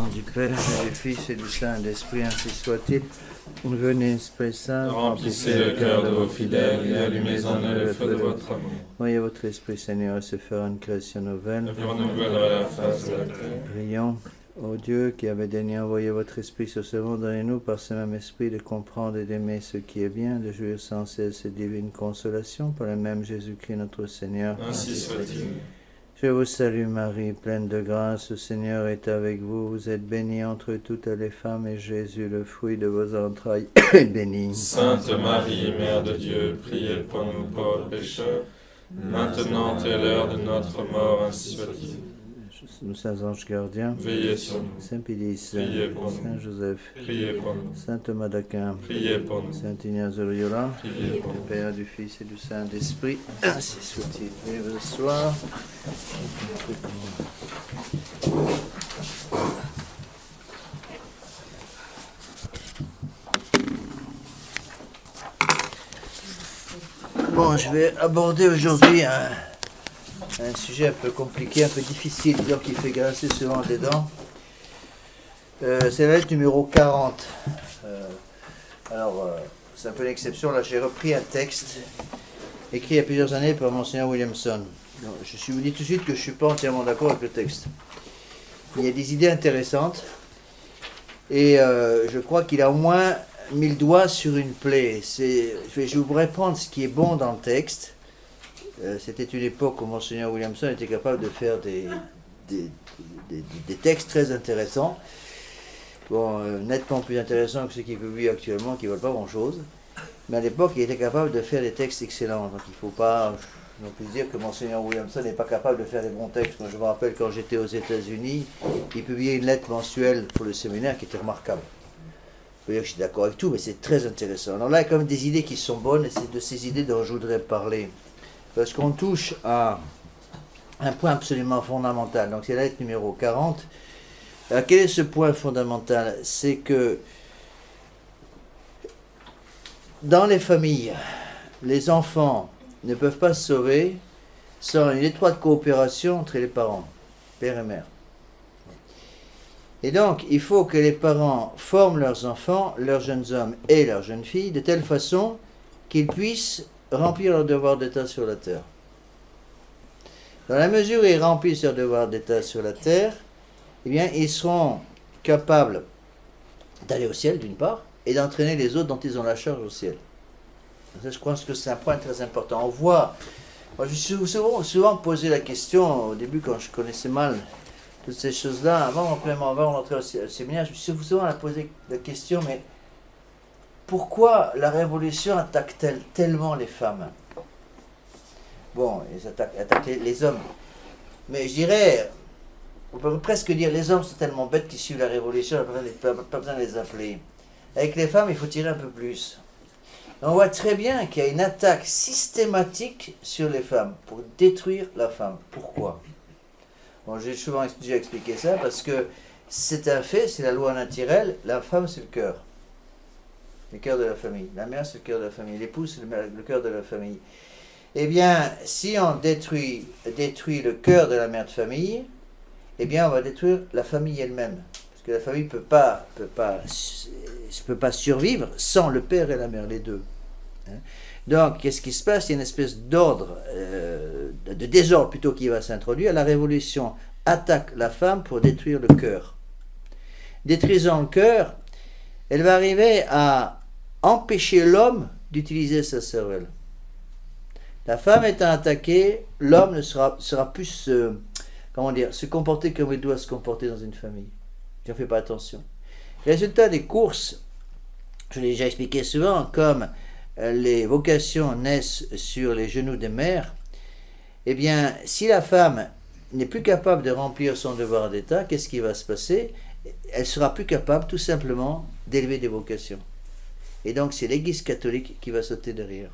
nom du Père, et du Fils et du Saint-Esprit, ainsi soit-il. Venez, Esprit Saint, remplissez le cœur de vos fidèles et allumez en eux le feu de votre amour. Voyez votre Esprit, Seigneur, se faire une création nouvelle. Et pour renouveler la face de la terre. Prions. Ô Dieu, qui avez daigné envoyer votre Esprit sur ce monde, donnez-nous par ce même Esprit de comprendre et d'aimer ce qui est bien, de jouir sans cesse ces divines consolations par le même Jésus-Christ notre Seigneur. Ainsi soit-il. Je vous salue Marie, pleine de grâce, le Seigneur est avec vous. Vous êtes bénie entre toutes les femmes, et Jésus, le fruit de vos entrailles, est béni. Sainte Marie, Mère de Dieu, priez pour nous pauvres pécheurs, maintenant et à l'heure de notre mort, ainsi soit-il. Nous, saints anges gardiens, Veillez sur nous. Saint Pédis, Priez pour nous. Saint Joseph, Priez pour nous. Saint Thomas d'Aquin, Priez pour nous. Saint Ignace de Loyola, Priez pour du nous. Père, du Fils et du Saint-Esprit, ainsi soit-il. Et le soir, bon, je vais aborder aujourd'hui un sujet un peu compliqué, un peu difficile, disons qui fait grincer souvent des dents. C'est la lettre numéro 40. C'est un peu l'exception. Là, j'ai repris un texte écrit il y a plusieurs années par Monseigneur Williamson. Donc, je vous dis tout de suite que je ne suis pas entièrement d'accord avec le texte. Il y a des idées intéressantes et je crois qu'il a au moins mis le doigt sur une plaie. Je voudrais prendre ce qui est bon dans le texte. C'était une époque où Monseigneur Williamson était capable de faire des textes très intéressants. Bon, nettement plus intéressants que ceux qu'il publie actuellement, qui ne valent pas grand-chose. Mais à l'époque, il était capable de faire des textes excellents. Donc il ne faut pas non plus dire que Monseigneur Williamson n'est pas capable de faire des bons textes. Moi, je me rappelle quand j'étais aux États-Unis, il publiait une lettre mensuelle pour le séminaire qui était remarquable. Je peux dire que je suis d'accord avec tout, mais c'est très intéressant. Alors là, il y a quand même des idées qui sont bonnes, et c'est de ces idées dont je voudrais parler. Parce qu'on touche à un point absolument fondamental. Donc c'est la lettre numéro 40. Alors, quel est ce point fondamental? C'est que dans les familles, les enfants ne peuvent pas se sauver sans une étroite coopération entre les parents, père et mère. Et donc, il faut que les parents forment leurs enfants, leurs jeunes hommes et leurs jeunes filles, de telle façon qu'ils puissent remplir leur devoir d'État sur la terre. Dans la mesure où ils remplissent leur devoir d'État sur la terre, eh bien, ils seront capables d'aller au ciel, d'une part, et d'entraîner les autres dont ils ont la charge au ciel. Ça, je pense que c'est un point très important. On voit, moi, je me suis souvent posé la question, au début, quand je connaissais mal toutes ces choses-là, avant d'entrer au séminaire, je me suis souvent posé la question, mais pourquoi la Révolution attaque-t-elle tellement les femmes? Bon, ils attaquent les hommes. Mais je dirais, on peut presque dire, les hommes sont tellement bêtes qu'ils suivent la Révolution, on n'a pas besoin de les appeler. Avec les femmes, il faut tirer un peu plus. On voit très bien qu'il y a une attaque systématique sur les femmes, pour détruire la femme. Pourquoi? Bon, j'ai souvent déjà expliqué ça, parce que c'est un fait, c'est la loi naturelle, la femme c'est le cœur de la famille. La mère c'est le cœur de la famille, l'épouse c'est le cœur de la famille. Eh bien, si on détruit le cœur de la mère de famille, eh bien on va détruire la famille elle-même. Parce que la famille ne peut pas survivre sans le père et la mère, les deux. Donc, qu'est-ce qui se passe? Il y a une espèce d'ordre, de désordre plutôt qui va s'introduire. La Révolution attaque la femme pour détruire le cœur. Détruisant le cœur, elle va arriver à empêcher l'homme d'utiliser sa cervelle. La femme étant attaquée, l'homme ne sera plus se comporter comme il doit se comporter dans une famille. Je ne fais pas attention. Résultat des courses, je l'ai déjà expliqué souvent, comme les vocations naissent sur les genoux des mères, eh bien, si la femme n'est plus capable de remplir son devoir d'État, qu'est-ce qui va se passer? Elle sera plus capable, tout simplement, d'élever des vocations. Et donc, c'est l'Église catholique qui va sauter derrière.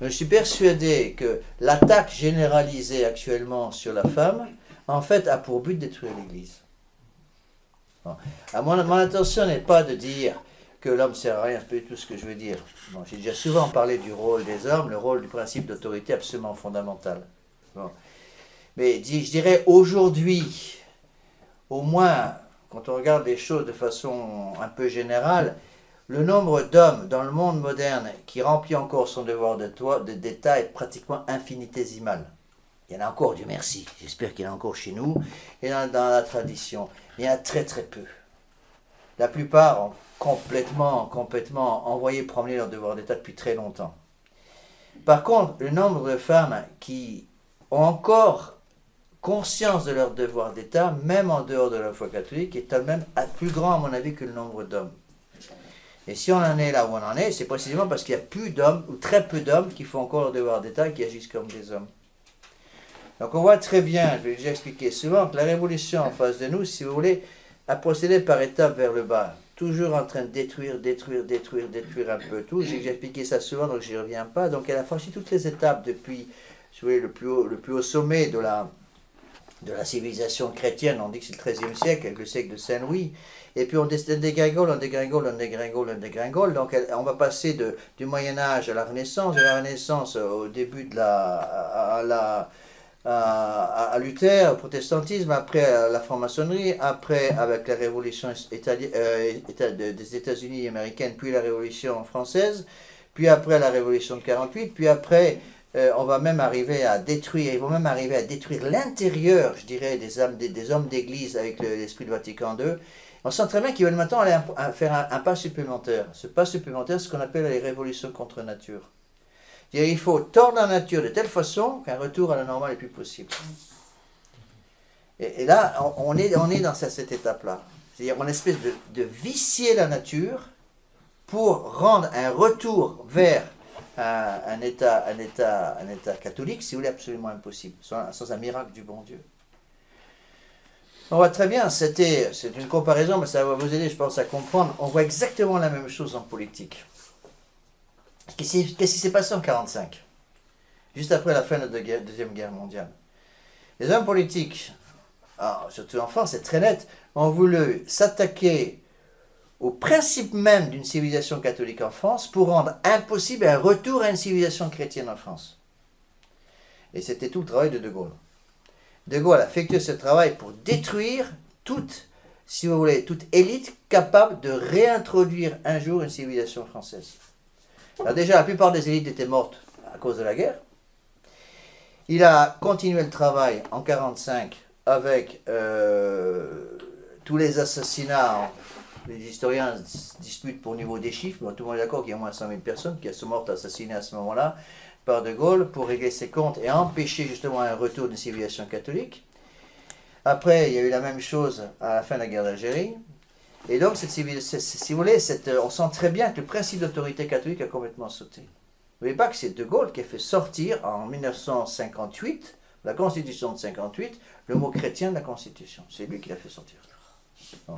Je suis persuadé que l'attaque généralisée actuellement sur la femme, en fait, a pour but de détruire l'Église. Bon. Mon intention n'est pas de dire que l'homme ne sert à rien, c'est pas du tout ce que je veux dire. Bon, j'ai déjà souvent parlé du rôle des hommes, le rôle du principe d'autorité absolument fondamental. Bon. Mais je dirais aujourd'hui, au moins quand on regarde les choses de façon un peu générale, le nombre d'hommes dans le monde moderne qui remplit encore son devoir d'État est pratiquement infinitésimal. Il y en a encore, Dieu merci. J'espère qu'il y en a encore chez nous et dans la tradition. Il y en a très très peu. La plupart ont complètement envoyé promener leur devoir d'État depuis très longtemps. Par contre, le nombre de femmes qui ont encore conscience de leur devoir d'État, même en dehors de la foi catholique, est tout de même plus grand à mon avis que le nombre d'hommes. Et si on en est là où on en est, c'est précisément parce qu'il y a plus d'hommes, ou très peu d'hommes, qui font encore leur devoir d'État et qui agissent comme des hommes. Donc on voit très bien, je vais déjà expliquer souvent, que la révolution en face de nous, si vous voulez, a procédé par étapes vers le bas. Toujours en train de détruire un peu tout. J'ai expliqué ça souvent, donc je n'y reviens pas. Donc elle a franchi toutes les étapes depuis, si vous voulez, le plus haut sommet de la civilisation chrétienne. On dit que c'est le XIIIe siècle, avec le siècle de Saint-Louis. Et puis on dégringole. Donc on va passer du Moyen-Âge à la Renaissance, de la Renaissance au début de à Luther, au protestantisme, après à la franc-maçonnerie, après avec la révolution des États-Unis américaines, puis la révolution française, puis après la révolution de 48, puis après on va même arriver à détruire, ils vont même arriver à détruire l'intérieur, je dirais, des hommes d'église avec l'esprit de Vatican II. On sent très bien qu'ils veulent maintenant aller faire un pas supplémentaire. Ce pas supplémentaire, c'est ce qu'on appelle les révolutions contre nature. Il faut tordre la nature de telle façon qu'un retour à la normale est plus possible. Et là, on est dans cette étape-là. C'est-à-dire on espèce de vicier la nature pour rendre un retour vers un état catholique, si vous voulez, absolument impossible, sans un miracle du bon Dieu. On voit très bien, c'est une comparaison, mais ça va vous aider, je pense, à comprendre. On voit exactement la même chose en politique. Qu'est-ce qui s'est passé en 1945, juste après la fin de la Deuxième Guerre mondiale? Les hommes politiques, surtout en France, c'est très net, ont voulu s'attaquer au principe même d'une civilisation catholique en France pour rendre impossible un retour à une civilisation chrétienne en France. Et c'était tout le travail de De Gaulle. De Gaulle a effectué ce travail pour détruire toute, si vous voulez, toute élite capable de réintroduire un jour une civilisation française. Alors déjà, la plupart des élites étaient mortes à cause de la guerre. Il a continué le travail en 1945 avec tous les assassinats. Les historiens disputent pour niveau des chiffres, mais tout le monde est d'accord qu'il y a au moins 100 000 personnes qui sont mortes assassinées à ce moment-là par De Gaulle pour régler ses comptes et empêcher justement un retour d'une civilisation catholique. Après, il y a eu la même chose à la fin de la guerre d'Algérie. Et donc, si vous voulez, on sent très bien que le principe d'autorité catholique a complètement sauté. Vous ne voyez pas que c'est De Gaulle qui a fait sortir en 1958, la Constitution de 58, le mot chrétien de la Constitution. C'est lui qui l'a fait sortir. Bon.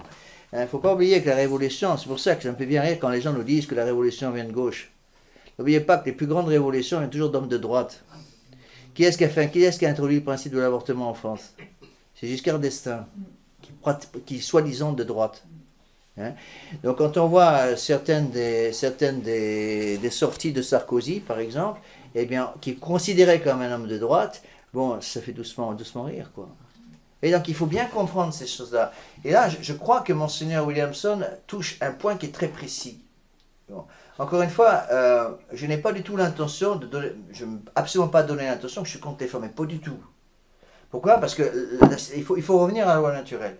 Il ne faut pas oublier que la Révolution, c'est pour ça que ça me fait bien rire quand les gens nous disent que la Révolution vient de gauche. N'oubliez pas que les plus grandes révolutions viennent toujours d'hommes de droite. Qui est-ce qui a introduit le principe de l'avortement en France? C'est Giscard d'Estaing, qui soi-disant de droite. Hein? Donc quand on voit certaines des sorties de Sarkozy, par exemple, eh bien, qui est considéré comme un homme de droite, bon, ça fait doucement rire, quoi. Et donc il faut bien comprendre ces choses-là. Et là, je crois que Monseigneur Williamson touche un point qui est très précis. Bon. Encore une fois, je n'ai pas du tout l'intention de donner, je ne veux absolument pas donner l'intention que je suis contre les femmes, mais pas du tout. Pourquoi? Parce que il faut revenir à la loi naturelle.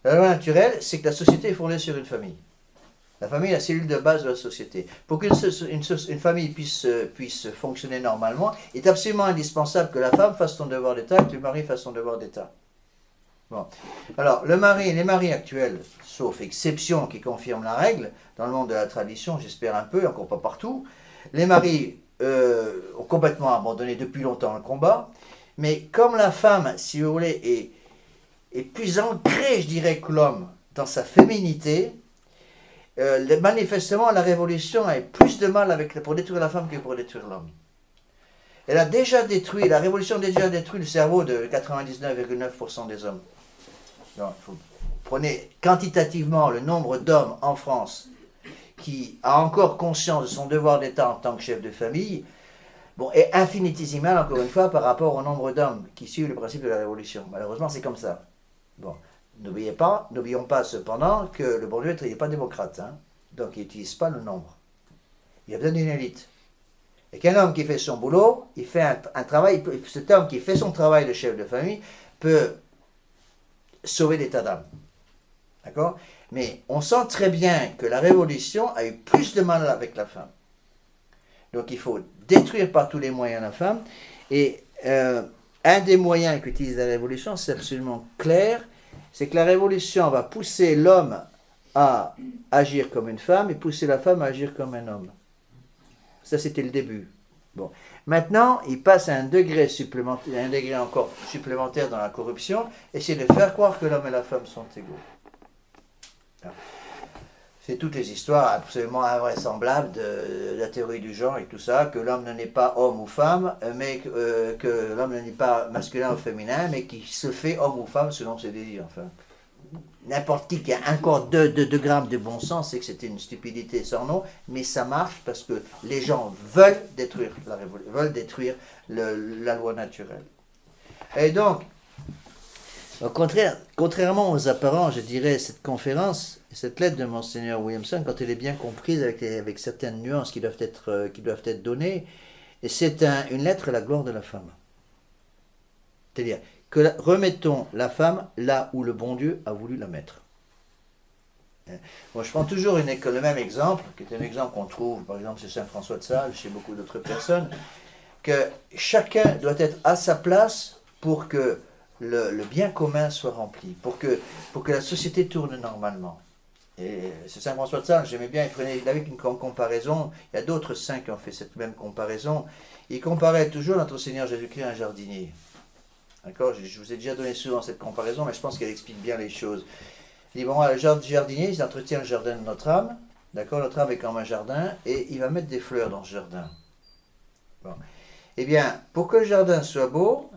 La loi naturelle, c'est que la société est fondée sur une famille. La famille est la cellule de base de la société. Pour qu'une famille puisse fonctionner normalement, il est absolument indispensable que la femme fasse son devoir d'État et que le mari fasse son devoir d'État. Bon. Alors, les maris actuels, sauf exception qui confirme la règle, dans le monde de la tradition, j'espère un peu, encore pas partout, les maris ont complètement abandonné depuis longtemps le combat, mais comme la femme, si vous voulez, est plus ancrée, je dirais, que l'homme dans sa féminité, manifestement, la révolution a plus de mal pour détruire la femme que pour détruire l'homme. Elle a déjà détruit, la révolution a déjà détruit le cerveau de 99,9% des hommes. Donc, prenez quantitativement le nombre d'hommes en France qui a encore conscience de son devoir d'État en tant que chef de famille, bon, est infinitésimal, encore une fois, par rapport au nombre d'hommes qui suivent le principe de la révolution. Malheureusement, c'est comme ça. Bon. N'oublions pas cependant que le bon Dieu n'est pas démocrate, hein, donc il n'utilise pas le nombre. Il a besoin d'une élite. Et qu'un homme qui fait son boulot, il fait un travail, cet homme qui fait son travail de chef de famille peut sauver des tas d'âmes. D'accord? Mais on sent très bien que la Révolution a eu plus de mal avec la femme. Donc il faut détruire par tous les moyens la femme. Et un des moyens qu'utilise la Révolution, c'est absolument clair, c'est que la Révolution va pousser l'homme à agir comme une femme et pousser la femme à agir comme un homme. Ça, c'était le début. Bon. Maintenant, il passe à un degré supplémentaire, un degré encore supplémentaire dans la corruption, et c'est de faire croire que l'homme et la femme sont égaux. C'est toutes les histoires absolument invraisemblables de la théorie du genre et tout ça, que l'homme n'est pas homme ou femme, mais que l'homme n'est pas masculin ou féminin, mais qui se fait homme ou femme selon ses désirs. Enfin, n'importe qui a encore 2 grammes de bon sens sait que c'était une stupidité sans nom, mais ça marche parce que les gens veulent détruire la révolution, veulent détruire la loi naturelle. Et donc, contrairement aux apparents, je dirais, cette conférence, cette lettre de Monseigneur Williamson, quand elle est bien comprise avec certaines nuances qui doivent être données, c'est une lettre à la gloire de la femme. C'est-à-dire que remettons la femme là où le bon Dieu a voulu la mettre. Bon, je prends toujours le même exemple, qui est un exemple qu'on trouve par exemple chez Saint François de Sales, chez beaucoup d'autres personnes, que chacun doit être à sa place pour que le bien commun soit rempli, pour que la société tourne normalement. Et c'est Saint François de Sales, j'aimais bien, il avait une comparaison, il y a d'autres saints qui ont fait cette même comparaison, il comparait toujours notre Seigneur Jésus-Christ à un jardinier. D'accord, je vous ai déjà donné souvent cette comparaison, mais je pense qu'elle explique bien les choses. Il dit, bon, le jardinier, il entretient le jardin de notre âme, d'accord, notre âme est comme un jardin, et il va mettre des fleurs dans ce jardin. Bon. Eh bien, pour que le jardin soit beau,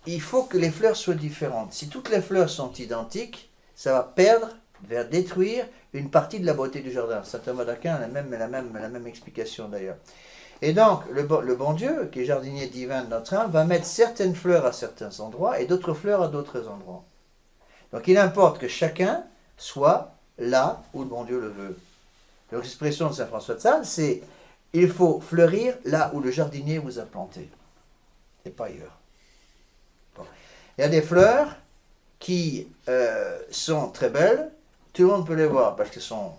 il faut que les fleurs soient différentes. Si toutes les fleurs sont identiques, ça va détruire une partie de la beauté du jardin. Saint Thomas d'Aquin a la même explication d'ailleurs. Et donc, le bon Dieu, qui est jardinier divin de notre âme, va mettre certaines fleurs à certains endroits et d'autres fleurs à d'autres endroits. Donc, il importe que chacun soit là où le bon Dieu le veut. Donc, l'expression de Saint François de Sales, c'est « il faut fleurir là où le jardinier vous a planté, et pas ailleurs ». Bon. Il y a des fleurs qui sont très belles, tout le monde peut les voir parce qu'elles sont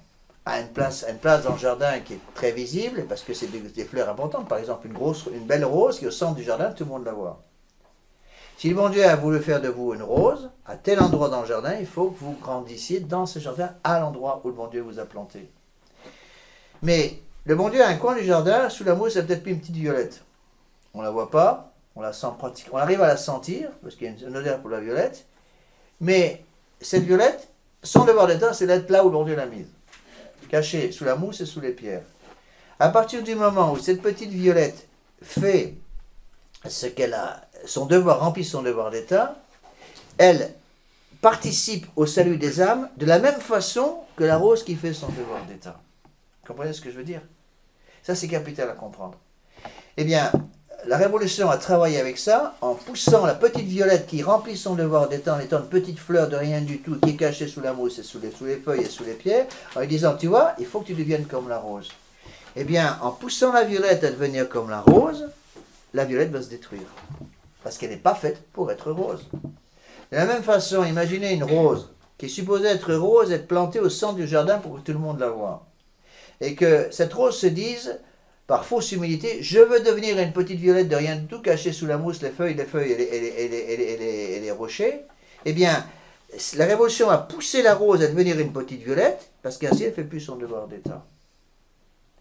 à une place dans le jardin qui est très visible, parce que c'est des fleurs importantes. Par exemple, une belle rose qui est au centre du jardin, tout le monde la voit. Si le bon Dieu a voulu faire de vous une rose, à tel endroit dans le jardin, il faut que vous grandissiez dans ce jardin, à l'endroit où le bon Dieu vous a planté. Mais le bon Dieu a un coin du jardin, sous la mousse, il y a peut-être une petite violette. On ne la voit pas, on la sent pratiquement, on arrive à la sentir, parce qu'il y a une odeur pour la violette, mais cette violette, son devoir d'état, c'est d'être là où le bon Dieu l'a mise, cachée sous la mousse et sous les pierres. À partir du moment où cette petite violette fait ce qu'elle a, remplit son devoir d'état, elle participe au salut des âmes de la même façon que la rose qui fait son devoir d'état. Vous comprenez ce que je veux dire? Ça, c'est capital à comprendre. Eh bien, la Révolution a travaillé avec ça, en poussant la petite violette qui remplit son devoir d'état en étant une petite fleur de rien du tout, qui est cachée sous la mousse et sous les feuilles et sous les pierres, en lui disant, tu vois, il faut que tu deviennes comme la rose. Eh bien, en poussant la violette à devenir comme la rose, la violette va se détruire. Parce qu'elle n'est pas faite pour être rose. De la même façon, imaginez une rose qui est supposée être rose, être plantée au centre du jardin pour que tout le monde la voie. Et que cette rose se dise, par fausse humilité, je veux devenir une petite violette de rien du tout, cachée sous la mousse, les feuilles et les rochers. Eh bien, la Révolution a poussé la rose à devenir une petite violette, parce qu'ainsi elle ne fait plus son devoir d'état.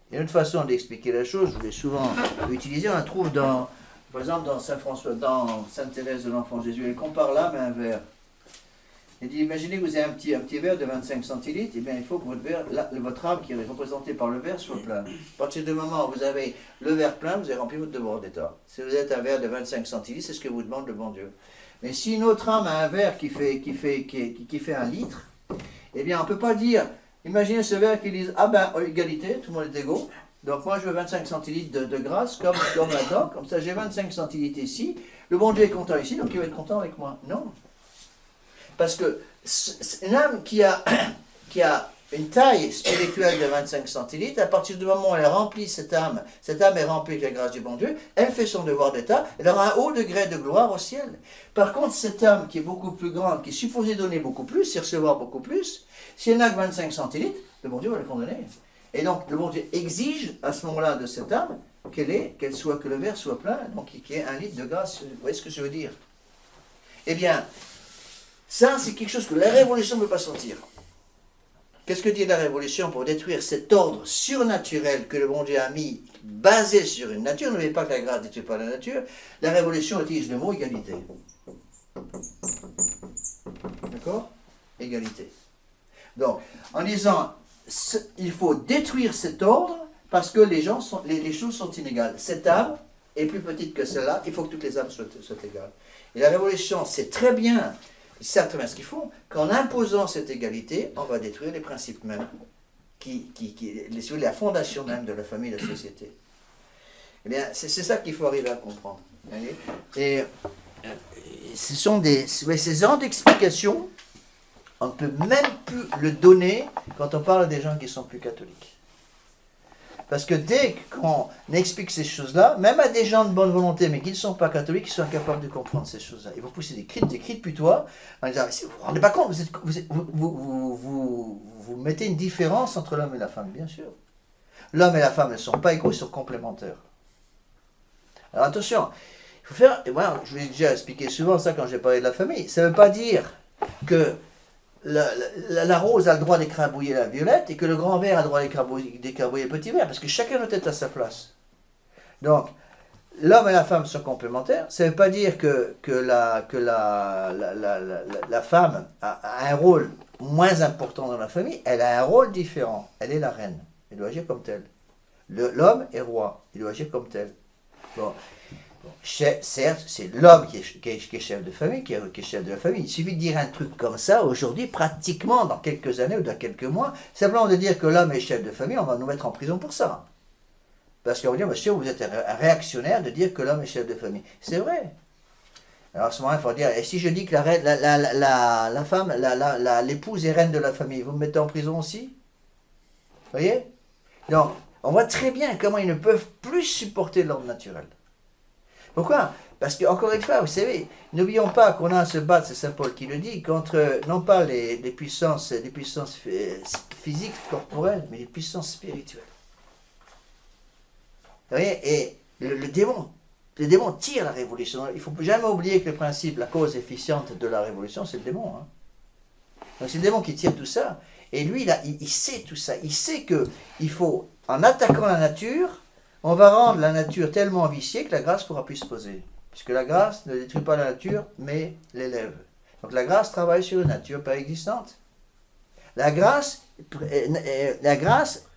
Il y a une autre façon d'expliquer la chose, je l'ai souvent utilisée, on la trouve par exemple dans Saint François, dans Sainte Thérèse de l'Enfant Jésus, elle compare l'âme à un verre. Il dit, imaginez que vous avez un petit verre de 25 centilitres, et bien il faut que votre âme qui est représentée par le verre soit pleine. À partir du moment où vous avez le verre plein, vous avez rempli votre devoir d'état. Si vous êtes un verre de 25 centilitres, c'est ce que vous demande le bon Dieu. Mais si une autre âme a un verre qui fait 1 litre, eh bien on ne peut pas dire, imaginez ce verre qui dit, ah ben, égalité, tout le monde est égaux, donc moi je veux 25 centilitres de grâce, comme là-dedans, comme ça j'ai 25 centilitres ici, le bon Dieu est content ici, donc il va être content avec moi. Non. Parce que une âme qui a une taille spirituelle de 25 centilitres, à partir du moment où elle remplit cette âme est remplie avec la grâce du bon Dieu, elle fait son devoir d'état, elle aura un haut degré de gloire au ciel. Par contre, cette âme qui est beaucoup plus grande, qui est supposée donner beaucoup plus, et recevoir beaucoup plus, si elle n'a que 25 centilitres, le bon Dieu va la condamner. Et donc, le bon Dieu exige à ce moment-là de cette âme qu'elle soit, que le verre soit plein, donc qu'il y ait 1 litre de grâce. Vous voyez ce que je veux dire? Eh bien, ça, c'est quelque chose que la révolution ne peut pas sortir. Qu'est-ce que dit la révolution pour détruire cet ordre surnaturel que le bon Dieu a mis, basé sur une nature? N'oubliez pas que la grâce ne détruit pas la nature. La révolution utilise le mot égalité. D'accord? Égalité. Donc, en disant, il faut détruire cet ordre parce que les choses sont inégales. Cette âme est plus petite que celle-là, il faut que toutes les âmes soient égales. Et la révolution sait très bien ce qu'ils font, qu'en imposant cette égalité, on va détruire les principes mêmes, la fondation même de la famille et de la société. Eh bien, c'est ça qu'il faut arriver à comprendre. Et ce sont ces genres d'explications, on ne peut même plus le donner quand on parle des gens qui sont plus catholiques. Parce que dès qu'on explique ces choses-là, même à des gens de bonne volonté, mais qui ne sont pas catholiques, ils sont incapables de comprendre ces choses-là. Ils vont pousser des cris de putois en disant, vous ne vous rendez pas compte, vous mettez une différence entre l'homme et la femme, bien sûr. L'homme et la femme ne sont pas égaux, ils sont complémentaires. Alors attention, il faut faire, et moi je vous ai déjà expliqué souvent ça quand j'ai parlé de la famille, ça ne veut pas dire que la rose a le droit d'écrabouiller la violette et que le grand verre a le droit d'écrabouiller le petit verre, parce que chacun doit être à sa place. Donc, l'homme et la femme sont complémentaires. Ça ne veut pas dire que la femme a un rôle moins important dans la famille. Elle a un rôle différent. Elle est la reine. Elle doit agir comme telle. L'homme est roi. Il doit agir comme tel. Bon. Certes, c'est l'homme qui est chef de famille, qui est chef de la famille. Il suffit de dire un truc comme ça, aujourd'hui, pratiquement, dans quelques années ou dans quelques mois, simplement de dire que l'homme est chef de famille, on va nous mettre en prison pour ça. Parce qu'on va dire, monsieur, vous êtes un réactionnaire de dire que l'homme est chef de famille. C'est vrai. Alors à ce moment-là, il faut dire, et si je dis que la femme, l'épouse est reine de la famille, vous me mettez en prison aussi? Vous voyez? Donc, on voit très bien comment ils ne peuvent plus supporter l'ordre naturel. Pourquoi? Parce que, encore une fois, vous savez, n'oublions pas qu'on a à se battre, c'est Saint Paul qui le dit, contre, non pas les puissances physiques, corporelles, mais les puissances spirituelles. Vous voyez? Et le démon tire la révolution. Il ne faut jamais oublier que le principe, la cause efficiente de la révolution, c'est le démon. Hein. Donc c'est le démon qui tire tout ça. Et lui, il sait tout ça. Il sait qu'il faut, en attaquant la nature, on va rendre la nature tellement viciée que la grâce ne pourra plus se poser. Puisque la grâce ne détruit pas la nature, mais l'élève. Donc la grâce travaille sur une nature préexistante. La grâce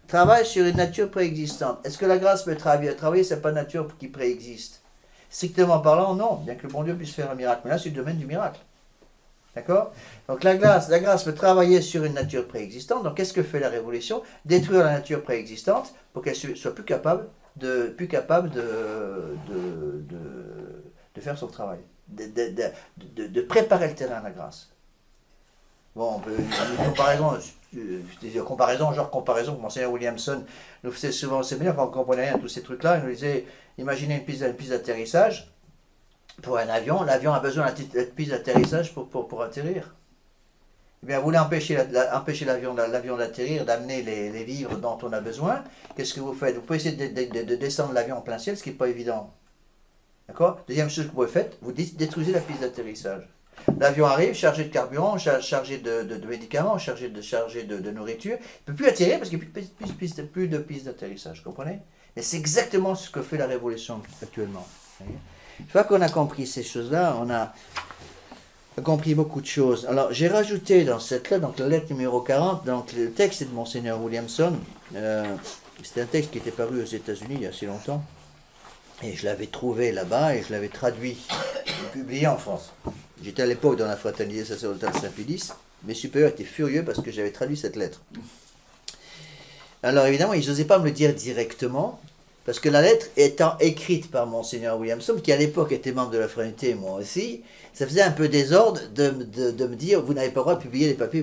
travaille sur une nature préexistante. Est-ce que la grâce peut travailler sur pas une nature qui préexiste? Strictement parlant, non. Bien que le bon Dieu puisse faire un miracle. Mais là, c'est le domaine du miracle. D'accord? Donc la grâce peut travailler sur une nature préexistante. Donc qu'est-ce que fait la révolution? Détruire la nature préexistante pour qu'elle soit plus capable de faire son travail, de préparer le terrain à la grâce. Bon, on peut une comparaison, genre comparaison que Monseigneur Williamson nous faisait souvent au séminaire quand on ne comprenait rien à tous ces trucs-là. Il nous disait, imaginez une piste d'atterrissage pour un avion. L'avion a besoin d'une piste d'atterrissage pour atterrir. Eh bien, vous voulez empêcher l'avion d'atterrir, d'amener les vivres dont on a besoin. Qu'est-ce que vous faites? Vous pouvez essayer de descendre l'avion en plein ciel, ce qui n'est pas évident. D'accord? Deuxième chose que vous pouvez faire, vous détruisez la piste d'atterrissage. L'avion arrive, chargé de carburant, chargé de médicaments, chargé de nourriture. Il ne peut plus atterrir parce qu'il n'y a plus de piste d'atterrissage. Vous comprenez? Et c'est exactement ce que fait la révolution actuellement. Une fois qu'on a compris ces choses-là, on a compris beaucoup de choses. Alors, j'ai rajouté dans cette lettre, donc la lettre numéro 40, donc le texte est de Monseigneur Williamson. C'était un texte qui était paru aux États-Unis il y a assez longtemps. Et je l'avais trouvé là-bas et je l'avais traduit et publié en France. J'étais à l'époque dans la fraternité sacerdotale Saint-Pédis. Mes supérieurs étaient furieux parce que j'avais traduit cette lettre. Alors évidemment, ils n'osaient pas me le dire directement, Parce que la lettre étant écrite par Monseigneur Williamson, qui à l'époque était membre de la Fraternité, moi aussi, ça faisait un peu désordre de me dire, vous n'avez pas le droit de publier les papiers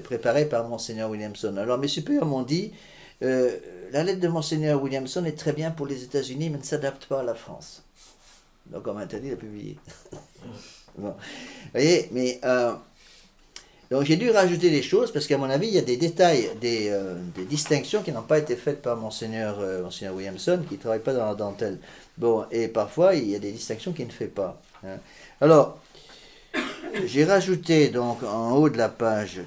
préparés par Monseigneur Williamson. Alors mes supérieurs m'ont dit, la lettre de Monseigneur Williamson est très bien pour les États-Unis, mais ne s'adapte pas à la France. Donc on m'a interdit de la publier. Bon. Vous voyez, mais... donc j'ai dû rajouter des choses, parce qu'à mon avis, il y a des détails, des distinctions qui n'ont pas été faites par Monseigneur Williamson, qui ne travaille pas dans la dentelle. Bon, et parfois, il y a des distinctions qu'il ne fait pas. Hein. Alors, j'ai rajouté donc en haut de la page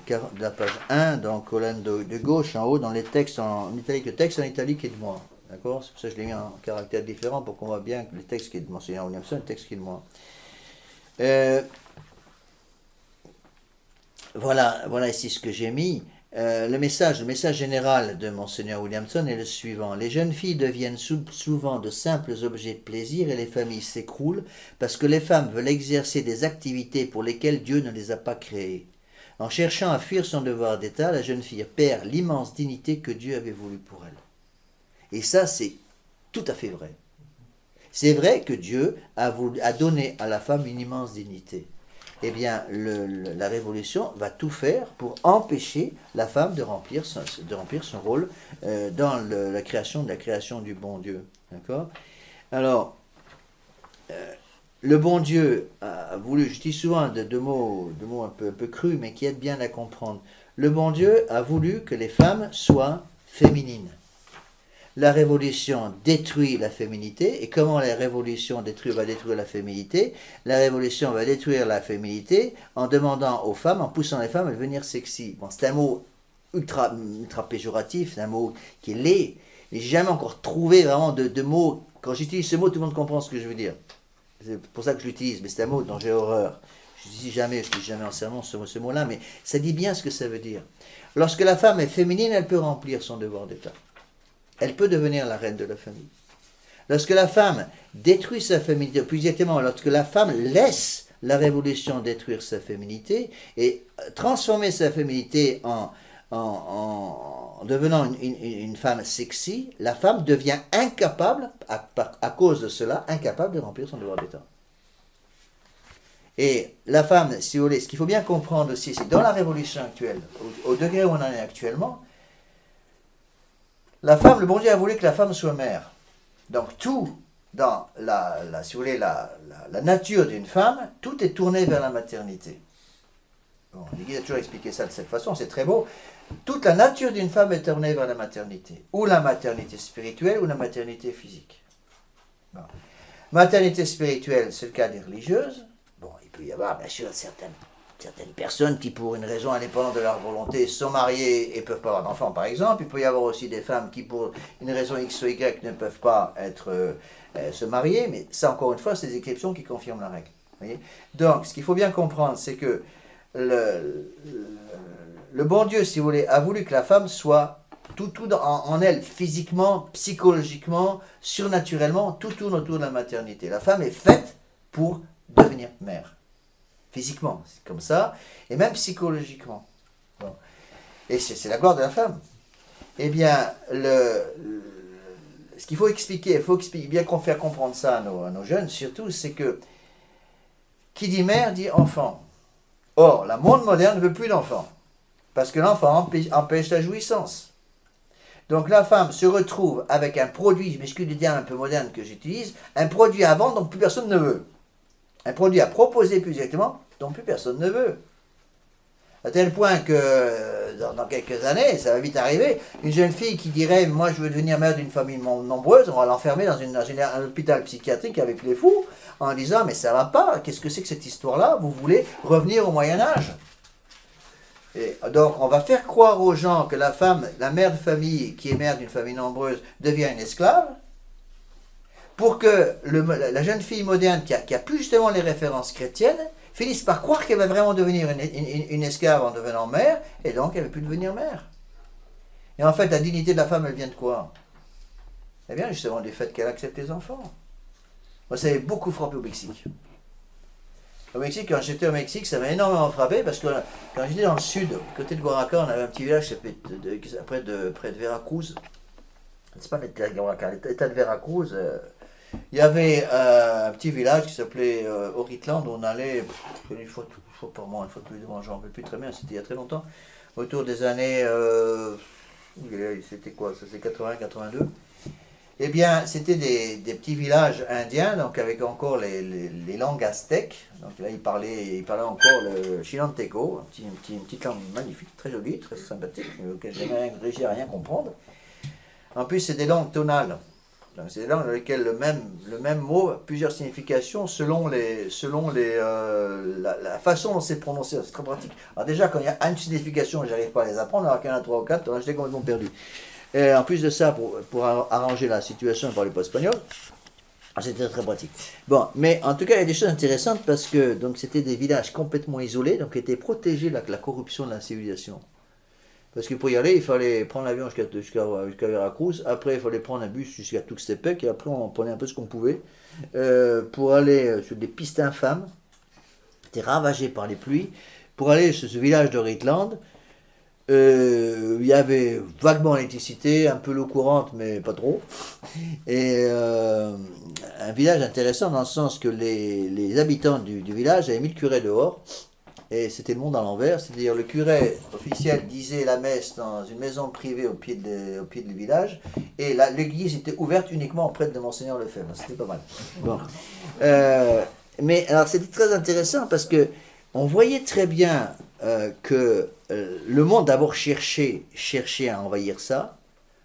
1, donc colonne de gauche, en haut, dans les textes en italique, le texte en italique est de moi. D'accord? C'est pour ça que je l'ai mis en caractère différent, pour qu'on voit bien que le texte qui est de Monseigneur Williamson, le texte qui est de moi. Voilà ici ce que j'ai mis. Le message général de Monseigneur Williamson est le suivant. Les jeunes filles deviennent souvent de simples objets de plaisir et les familles s'écroulent parce que les femmes veulent exercer des activités pour lesquelles Dieu ne les a pas créées. En cherchant à fuir son devoir d'État, la jeune fille perd l'immense dignité que Dieu avait voulu pour elle. Et ça, c'est tout à fait vrai. C'est vrai que Dieu a donné à la femme une immense dignité. Eh bien, la Révolution va tout faire pour empêcher la femme de remplir son rôle dans la création du bon Dieu. D'accord? Alors, le bon Dieu a voulu, je dis souvent deux mots un peu crus, mais qui aident bien à comprendre. Le bon Dieu a voulu que les femmes soient féminines. La révolution détruit la féminité. Et comment la révolution va détruire la féminité? La révolution va détruire la féminité en demandant aux femmes, en poussant les femmes à devenir sexy. Bon, c'est un mot ultra péjoratif, c'est un mot qui est laid. Mais j'ai jamais encore trouvé vraiment de mots. Quand j'utilise ce mot, tout le monde comprend ce que je veux dire. C'est pour ça que je l'utilise, mais c'est un mot dont j'ai horreur. Je dis jamais en sermon ce mot-là, mais ça dit bien ce que ça veut dire. Lorsque la femme est féminine, elle peut remplir son devoir d'État. Elle peut devenir la reine de la famille. Lorsque la femme détruit sa féminité, plus exactement, lorsque la femme laisse la révolution détruire sa féminité et transformer sa féminité en devenant une femme sexy, la femme devient incapable, à cause de cela, incapable de remplir son devoir d'État. Et la femme, si vous voulez, ce qu'il faut bien comprendre aussi, c'est que dans la révolution actuelle, au degré où on en est actuellement, la femme, le bon Dieu a voulu que la femme soit mère. Donc tout dans si vous voulez, la nature d'une femme, tout est tourné vers la maternité. Bon, l'Église a toujours expliqué ça de cette façon, c'est très beau. Toute la nature d'une femme est tournée vers la maternité. Ou la maternité spirituelle ou la maternité physique. Bon. Maternité spirituelle, c'est le cas des religieuses. Bon, il peut y avoir bien sûr certaines personnes qui, pour une raison indépendante de leur volonté, sont mariées et ne peuvent pas avoir d'enfants, par exemple. Il peut y avoir aussi des femmes qui, pour une raison X ou Y, ne peuvent pas se marier, mais ça, encore une fois, c'est des exceptions qui confirment la règle. Voyez. Donc, ce qu'il faut bien comprendre, c'est que le bon Dieu, si vous voulez, a voulu que la femme soit tout en elle, physiquement, psychologiquement, surnaturellement, tout tourne autour de la maternité. La femme est faite pour devenir mère. Physiquement, c'est comme ça, et même psychologiquement. Bon. Et c'est la gloire de la femme. Eh bien, ce qu'il faut expliquer, bien qu'on fasse comprendre ça à nos jeunes, surtout, c'est que qui dit mère dit enfant. Or, le monde moderne ne veut plus d'enfants, parce que l'enfant empêche la jouissance. Donc la femme se retrouve avec un produit, je m'excuse du terme un peu moderne que j'utilise, un produit à vendre dont plus personne ne veut. Un produit à proposer plus exactement, dont plus personne ne veut. À tel point que dans quelques années, ça va vite arriver, une jeune fille qui dirait « moi je veux devenir mère d'une famille nombreuse », on va l'enfermer dans un hôpital psychiatrique avec les fous, en disant « mais ça va pas, qu'est-ce que c'est que cette histoire-là? Vous voulez revenir au Moyen-Âge ?» Et donc on va faire croire aux gens que la femme, la mère de famille qui est mère d'une famille nombreuse, devient une esclave, pour que la jeune fille moderne qui a plus justement les références chrétiennes finisse par croire qu'elle va vraiment devenir une esclave en devenant mère, et donc elle ne veut plus devenir mère. Et en fait, la dignité de la femme, elle vient de quoi? Elle vient justement du fait qu'elle accepte les enfants. Moi, ça avait beaucoup frappé au Mexique. Au Mexique, quand j'étais au Mexique, ça m'a énormément frappé, parce que quand j'étais dans le sud, côté de Guaraca, on avait un petit village près de Veracruz. c'est pas l'État de Veracruz. Il y avait un petit village qui s'appelait Oritland, où on allait une fois par mois, une fois tous les 2 ans, j'en peux plus très bien, c'était il y a très longtemps, autour des années, c'était quoi, ça c'est 80, 82. Eh bien, c'était des petits villages indiens, donc avec encore les langues aztèques. Donc là, ils parlaient encore le chinanteco, une petite langue magnifique, très jolie, très sympathique, mais auquel j'ai jamais réussi à rien comprendre. En plus, c'est des langues tonales. Donc, c'est des langues dans lesquelles le même mot a plusieurs significations selon la façon dont c'est prononcé. C'est très pratique. Alors déjà, quand il y a une signification, je n'arrive pas à les apprendre, alors qu'il y en a 3 ou 4, j'étais complètement perdu. Et en plus de ça, pour arranger la situation, on ne parlait pas espagnol. C'était très pratique. Bon, mais en tout cas, il y a des choses intéressantes parce que donc c'était des villages complètement isolés, donc étaient protégés de la corruption de la civilisation. Parce que pour y aller, il fallait prendre l'avion jusqu'à Veracruz, après il fallait prendre un bus jusqu'à Tuxtepec, et après on prenait un peu ce qu'on pouvait, pour aller sur des pistes infâmes, c'était ravagé par les pluies, pour aller sur ce village de Ritland. Il y avait vaguement l'électricité, un peu l'eau courante, mais pas trop. Et un village intéressant dans le sens que les habitants du village avaient mis le curé dehors. Et c'était le monde à l'envers, c'est-à-dire le curé officiel disait la messe dans une maison privée au pied du village, et l'église était ouverte uniquement auprès de Monseigneur Lefebvre. C'était pas mal. Bon. Mais alors c'était très intéressant parce que on voyait très bien que le monde d'abord cherchait à envahir ça.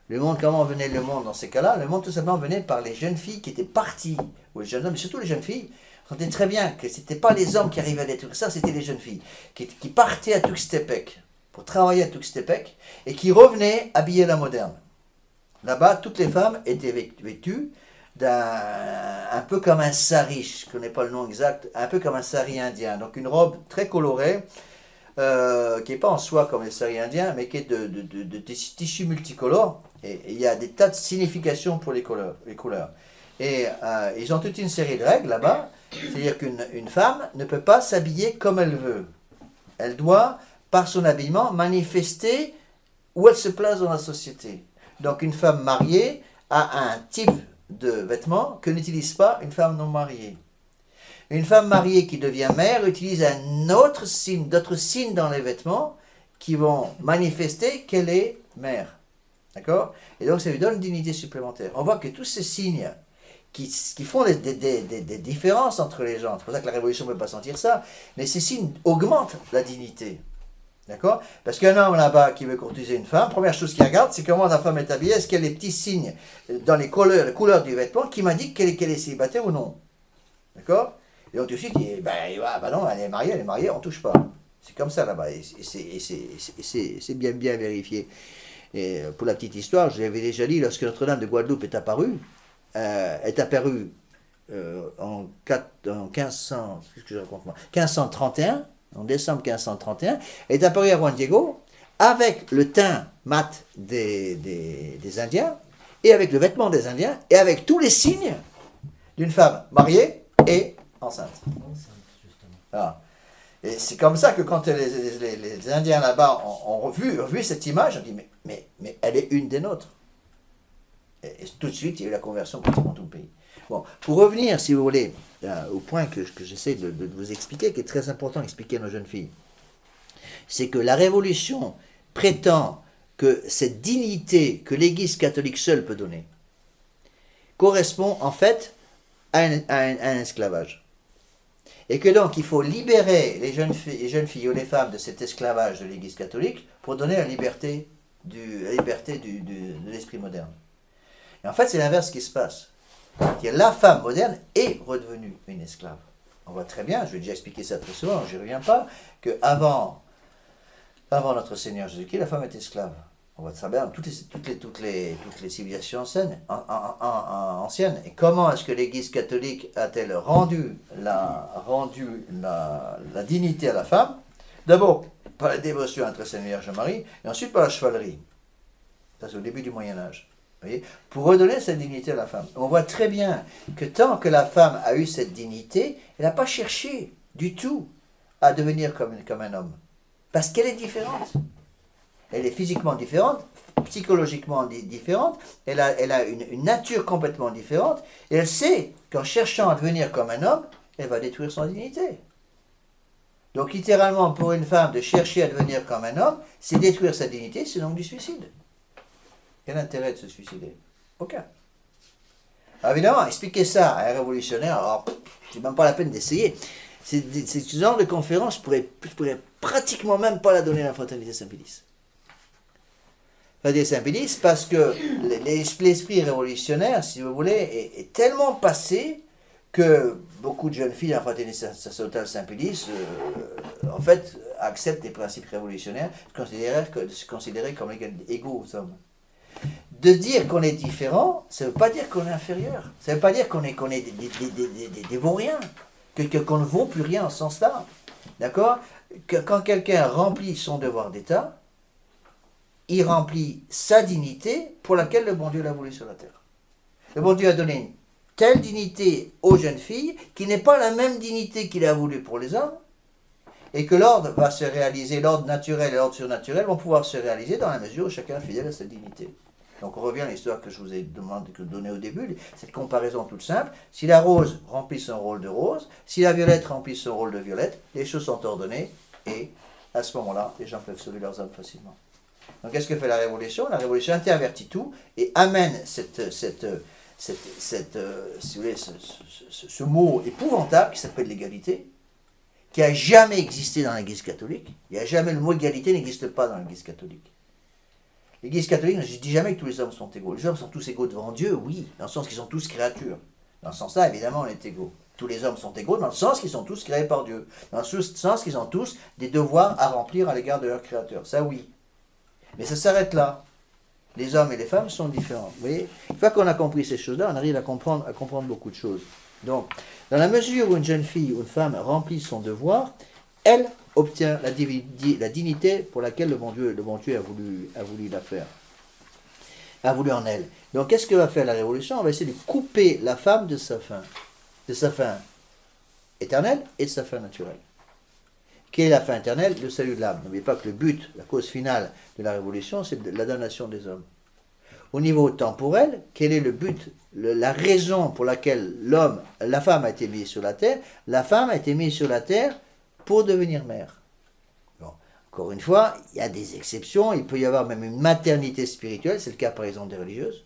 Le monde, comment venait le monde dans ces cas-là? Le monde tout simplement venait par les jeunes filles qui étaient parties, ou les jeunes hommes, mais surtout les jeunes filles. On sentait très bien que ce n'était pas les hommes qui arrivaient à détruire ça, c'était les jeunes filles qui partaient à Tuxtepec pour travailler à Tuxtepec et qui revenaient habillées à la moderne. Là-bas, toutes les femmes étaient vêtues un peu comme un sari, je ne connais pas le nom exact, un peu comme un sari indien. Donc une robe très colorée, qui n'est pas en soie comme les saris indiens, mais qui est de tissus multicolores. Et il y a des tas de significations pour les couleurs. Et ils ont toute une série de règles là-bas. C'est-à-dire qu'une femme ne peut pas s'habiller comme elle veut. Elle doit, par son habillement, manifester où elle se place dans la société. Donc une femme mariée a un type de vêtements que n'utilise pas une femme non mariée. Une femme mariée qui devient mère utilise d'autres signes dans les vêtements qui vont manifester qu'elle est mère. D'accord? Et donc ça lui donne une dignité supplémentaire. On voit que tous ces signes qui font des différences entre les gens. C'est pour ça que la Révolution ne peut pas sentir ça. Mais ces signes augmentent la dignité. D'accord? Parce qu'un homme là-bas qui veut courtiser une femme, première chose qu'il regarde, c'est comment la femme est habillée. Est-ce qu'il y a des petits signes dans les couleurs du vêtement qui m'indiquent qu'elle est célibataire ou non? D'accord? Et donc tout de suite, il dit, non, elle est mariée, on ne touche pas. C'est comme ça là-bas. Et c'est bien vérifié. Et pour la petite histoire, je l'avais déjà dit, lorsque Notre-Dame de Guadeloupe est apparue en 1531, en décembre 1531, est apparue à Juan Diego avec le teint mat des Indiens, et avec le vêtement des Indiens, et avec tous les signes d'une femme mariée et enceinte. Voilà. Et c'est comme ça que quand les Indiens là-bas ont revu cette image, on dit mais elle est une des nôtres. Et tout de suite, il y a eu la conversion pratiquement tout le pays. Bon, pour revenir, si vous voulez, au point que j'essaie de vous expliquer, qui est très important d'expliquer à nos jeunes filles, c'est que la Révolution prétend que cette dignité que l'Église catholique seule peut donner correspond en fait à un esclavage. Et que donc il faut libérer les jeunes filles ou les femmes de cet esclavage de l'Église catholique pour donner la liberté de l'esprit moderne. Et en fait, c'est l'inverse qui se passe. La femme moderne est redevenue une esclave. On voit très bien, je vais déjà expliquer ça très souvent, je n'y reviens pas, qu'avant notre Seigneur Jésus-Christ, la femme était esclave. On voit très bien dans toutes les civilisations anciennes. Et comment est-ce que l'Église catholique a-t-elle rendu la dignité à la femme? D'abord, par la dévotion à Notre Seigneur Vierge Marie, et ensuite par la chevalerie. Ça, c'est au début du Moyen-Âge. Voyez, pour redonner cette dignité à la femme. On voit très bien que tant que la femme a eu cette dignité, elle n'a pas cherché du tout à devenir comme un homme. Parce qu'elle est différente. Elle est physiquement différente, psychologiquement différente, elle a une nature complètement différente, et elle sait qu'en cherchant à devenir comme un homme, elle va détruire son dignité. Donc littéralement, pour une femme, de chercher à devenir comme un homme, c'est détruire sa dignité, c'est donc du suicide. Quel intérêt de se suicider? Aucun. Alors évidemment, expliquer ça à un révolutionnaire, alors, c'est même pas la peine d'essayer. C'est ce genre de conférence, je pourrais pratiquement même pas la donner à la Fraternité Saint-Pédis. Fraternité Saint-Pédis, parce que l'esprit révolutionnaire, si vous voulez, est tellement passé que beaucoup de jeunes filles à la Fraternité Sacerdotale Saint-Pédis, en fait, acceptent les principes révolutionnaires, se considérer comme égaux aux hommes. De dire qu'on est différent, ça ne veut pas dire qu'on est inférieur. Ça ne veut pas dire qu'on est des vauriens, qu'on ne vaut plus rien en ce sens-là. D'accord? Quand quelqu'un remplit son devoir d'État, il remplit sa dignité pour laquelle le bon Dieu l'a voulu sur la terre. Le bon Dieu a donné une telle dignité aux jeunes filles qui n'est pas la même dignité qu'il a voulu pour les hommes, et que l'ordre va se réaliser, l'ordre naturel et l'ordre surnaturel vont pouvoir se réaliser dans la mesure où chacun est fidèle à sa dignité. Donc on revient à l'histoire que je vous ai donnée au début, cette comparaison toute simple. Si la rose remplit son rôle de rose, si la violette remplit son rôle de violette, les choses sont ordonnées, et à ce moment-là, les gens peuvent sauver leurs âmes facilement. Donc qu'est-ce que fait la Révolution? La Révolution intervertit tout et amène si vous voulez, ce mot épouvantable qui s'appelle l'égalité, qui n'a jamais existé dans l'Église catholique. Il n'y a jamais, le mot égalité n'existe pas dans l'Église catholique. L'Église catholique ne dit jamais que tous les hommes sont égaux. Les hommes sont tous égaux devant Dieu, oui, dans le sens qu'ils sont tous créatures. Dans ce sens-là, évidemment, on est égaux. Tous les hommes sont égaux dans le sens qu'ils sont tous créés par Dieu. Dans le sens qu'ils ont tous des devoirs à remplir à l'égard de leur Créateur. Ça, oui. Mais ça s'arrête là. Les hommes et les femmes sont différents. Vous voyez? Une fois qu'on a compris ces choses-là, on arrive à comprendre beaucoup de choses. Donc, dans la mesure où une jeune fille ou une femme remplit son devoir, elle obtient la dignité pour laquelle le bon Dieu a voulu la faire, a voulu en elle. Donc qu'est-ce que va faire la Révolution? On va essayer de couper la femme de sa fin éternelle et de sa fin naturelle. Quelle est la fin éternelle? Le salut de l'âme. N'oubliez pas que le but, la cause finale de la Révolution, c'est la damnation des hommes. Au niveau temporel, quel est le but, la raison pour laquelle la femme a été mise sur la terre? La femme a été mise sur la terre pour devenir mère. Bon. Encore une fois, il y a des exceptions, il peut y avoir même une maternité spirituelle, c'est le cas par exemple des religieuses.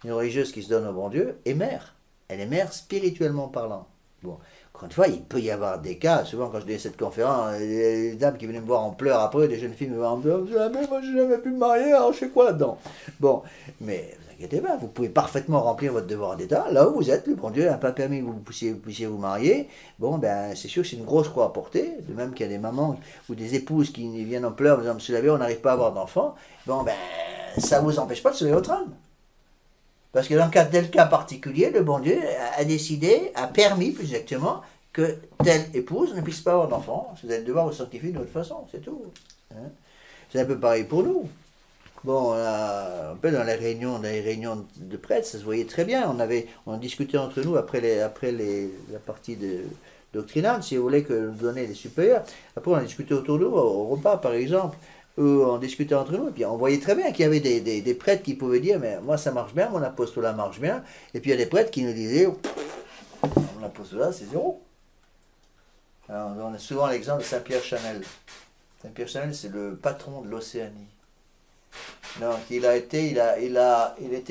Une religieuse qui se donne au bon Dieu est mère. Elle est mère spirituellement parlant. Bon. Encore une fois, il peut y avoir des cas, souvent quand je donnais cette conférence, les dames qui venaient me voir en pleurs après, des jeunes filles me voir en pleurs, jamais, moi j'ai jamais pu me marier, alors je fais quoi là-dedans? Bon, mais vous inquiétez pas, vous pouvez parfaitement remplir votre devoir d'État, là où vous êtes, le bon Dieu n'a pas permis que vous puissiez vous marier, bon ben c'est sûr que c'est une grosse croix à porter, de même qu'il y a des mamans ou des épouses qui viennent en pleurs en disant, monsieur l'abbé, on n'arrive pas à avoir d'enfants, bon ben ça ne vous empêche pas de sauver votre âme. Parce que dans tel cas particulier, le bon Dieu a décidé, a permis plus exactement, que telle épouse ne puisse pas avoir d'enfant. Vous allez devoir vous sanctifier de votre façon, c'est tout. Hein? C'est un peu pareil pour nous. Bon, un peu dans les réunions de prêtres, ça se voyait très bien. On discutait entre nous après la partie doctrinale, si vous voulez, que nous donnaient les supérieurs. Après, on a discuté autour de nous, au repas par exemple. On discutait entre nous, et puis on voyait très bien qu'il y avait des prêtres qui pouvaient dire, mais moi ça marche bien, mon apostolat marche bien, et puis il y a des prêtres qui nous disaient, mon apostolat c'est zéro. Alors, on a souvent l'exemple de Saint-Pierre Chanel. Saint-Pierre Chanel, c'est le patron de l'Océanie. Donc il était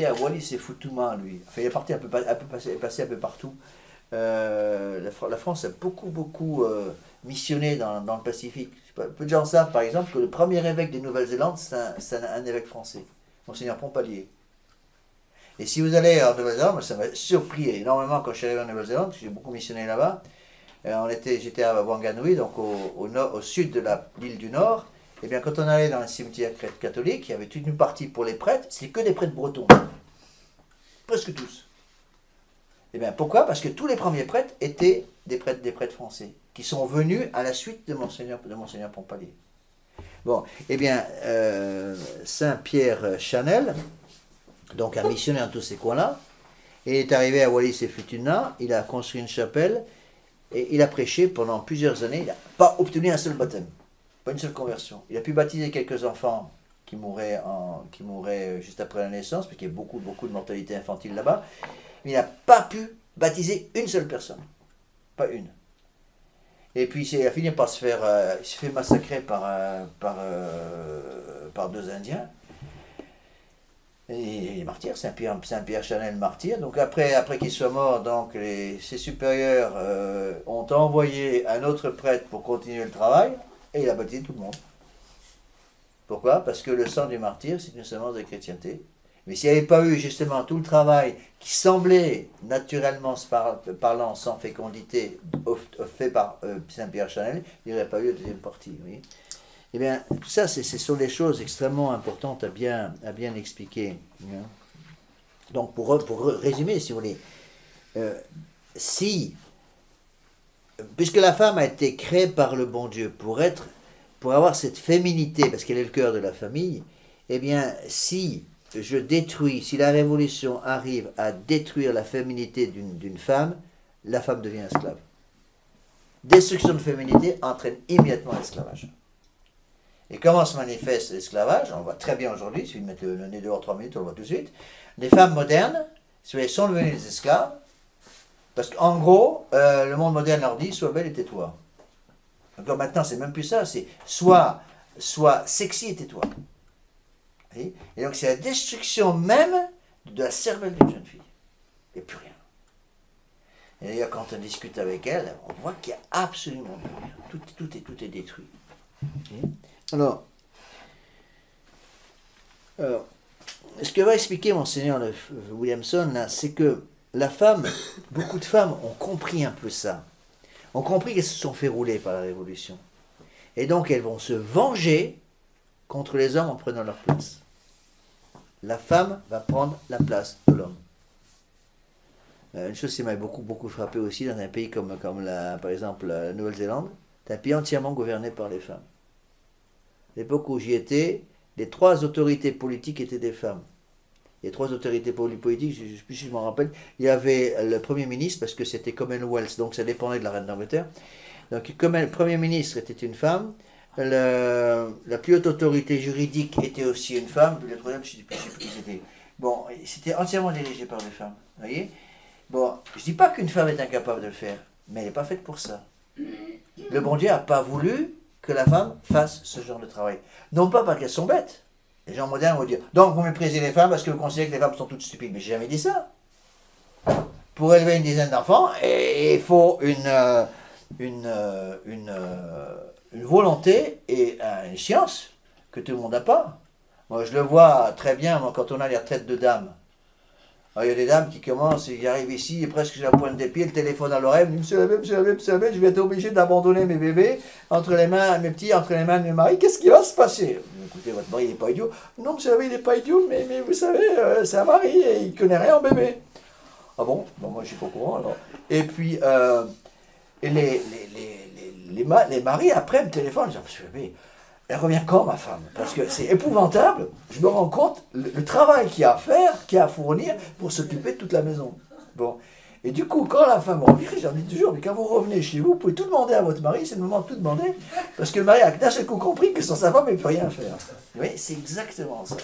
à Wallis et Futuna, lui. Enfin, il est parti passé un peu partout. La France a beaucoup missionné dans le Pacifique. Peu de gens savent, par exemple, que le premier évêque de Nouvelle-Zélande, c'est un évêque français, Monseigneur Pompalier. Et si vous allez en Nouvelle-Zélande, ça m'a surpris énormément quand je suis arrivé en Nouvelle-Zélande, parce que j'ai beaucoup missionné là-bas. J'étais à Wanganui, donc au sud de l'île du Nord. Et bien, quand on allait dans un cimetière catholique, il y avait toute une partie pour les prêtres, c'est que des prêtres bretons. Presque tous. Et bien, pourquoi? Parce que tous les premiers prêtres étaient des prêtres français, qui sont venus à la suite de Monseigneur Pompalier. Bon, eh bien, Saint-Pierre Chanel, donc a missionné dans tous ces coins-là, il est arrivé à Wallis et Futuna, il a construit une chapelle, et il a prêché pendant plusieurs années, il n'a pas obtenu un seul baptême, pas une seule conversion. Il a pu baptiser quelques enfants qui mourrait juste après la naissance, parce qu'il y a beaucoup de mortalité infantile là-bas. Mais il n'a pas pu baptiser une seule personne. Pas une. Et puis il a fini par il s'est fait massacrer par 2 Indiens. Et il est martyr, Saint-Pierre Chanel martyr. Donc après qu'il soit mort, donc ses supérieurs ont envoyé un autre prêtre pour continuer le travail, et il a baptisé tout le monde. Pourquoi? Parce que le sang du martyr, c'est une semence de chrétienté. Mais s'il n'y avait pas eu justement tout le travail qui semblait naturellement parlant sans fécondité fait par Saint-Pierre Chanel, il n'y aurait pas eu la deuxième partie. Oui. Eh bien, tout ça, ce sont des choses extrêmement importantes à bien expliquer. Donc, pour résumer, si vous voulez, puisque la femme a été créée par le bon Dieu pour avoir cette féminité, parce qu'elle est le cœur de la famille, eh bien, si la révolution arrive à détruire la féminité d'une femme, la femme devient esclave. Destruction de féminité entraîne immédiatement l'esclavage. Et comment se manifeste l'esclavage? On le voit très bien aujourd'hui, il suffit de mettre le nez dehors 3 minutes, on le voit tout de suite. Les femmes modernes, sont devenues des esclaves, parce qu'en gros, le monde moderne leur dit, sois belle et tais-toi. Donc maintenant, c'est même plus ça, c'est soit sexy et tais-toi. Et donc c'est la destruction même de la cervelle d'une jeune fille. Il n'y a plus rien. Et d'ailleurs, quand on discute avec elle, on voit qu'il n'y a absolument plus rien. Tout est détruit. Alors, ce que va expliquer Monseigneur Williamson, là, c'est que beaucoup de femmes ont compris un peu ça. Ont compris qu'elles se sont fait rouler par la Révolution. Et donc, elles vont se venger contre les hommes en prenant leur place. La femme va prendre la place de l'homme. Une chose qui m'a beaucoup frappé aussi dans un pays comme par exemple la Nouvelle-Zélande, c'est un pays entièrement gouverné par les femmes. L'époque où j'y étais, les 3 autorités politiques étaient des femmes. Les 3 autorités politiques, je ne sais plus si je m'en rappelle, il y avait le Premier ministre, parce que c'était Commonwealth, donc ça dépendait de la reine d'Angleterre. Donc comme le Premier ministre était une femme, la plus haute autorité juridique était aussi une femme, puis le troisième, je ne sais plus qui c'était. Bon, c'était entièrement dirigé par des femmes, vous voyez. Bon, je ne dis pas qu'une femme est incapable de le faire, mais elle n'est pas faite pour ça. Le bon Dieu n'a pas voulu que la femme fasse ce genre de travail. Non pas parce qu'elles sont bêtes. Les gens modernes vont dire, donc vous méprisez les femmes parce que vous considérez que les femmes sont toutes stupides. Mais j'ai jamais dit ça. Pour élever une dizaine d'enfants, il faut une volonté et une science que tout le monde n'a pas. Moi, je le vois très bien quand on a les retraites de dames. Alors, il y a des dames qui commencent, ils arrivent ici, et presque j'ai la pointe des pieds, le téléphone à l'oreille, monsieur l'abbé, je vais être obligé d'abandonner mes bébés entre les mains, mes petits, entre les mains de mes maris, qu'est-ce qui va se passer? Écoutez, votre mari, il n'est pas idiot. Non, monsieur l'abbé, il n'est pas idiot, mais vous savez, c'est un mari, et il ne connaît rien en bébé. Ah bon? Bon, moi, je suis pas au courant, alors. Et puis, les maris, après, me téléphonent, ils disent, monsieur l'abbé, elle revient quand, ma femme? Parce que c'est épouvantable. Je me rends compte le travail qu'il y a à faire, qu'il y a à fournir pour s'occuper de toute la maison. Bon. Et du coup, quand la femme revient, j'en dis toujours, mais quand vous revenez chez vous, vous pouvez tout demander à votre mari, c'est le moment de tout demander, parce que le mari a d'un seul coup compris que sans sa femme, il ne peut rien faire. Oui, c'est exactement ça.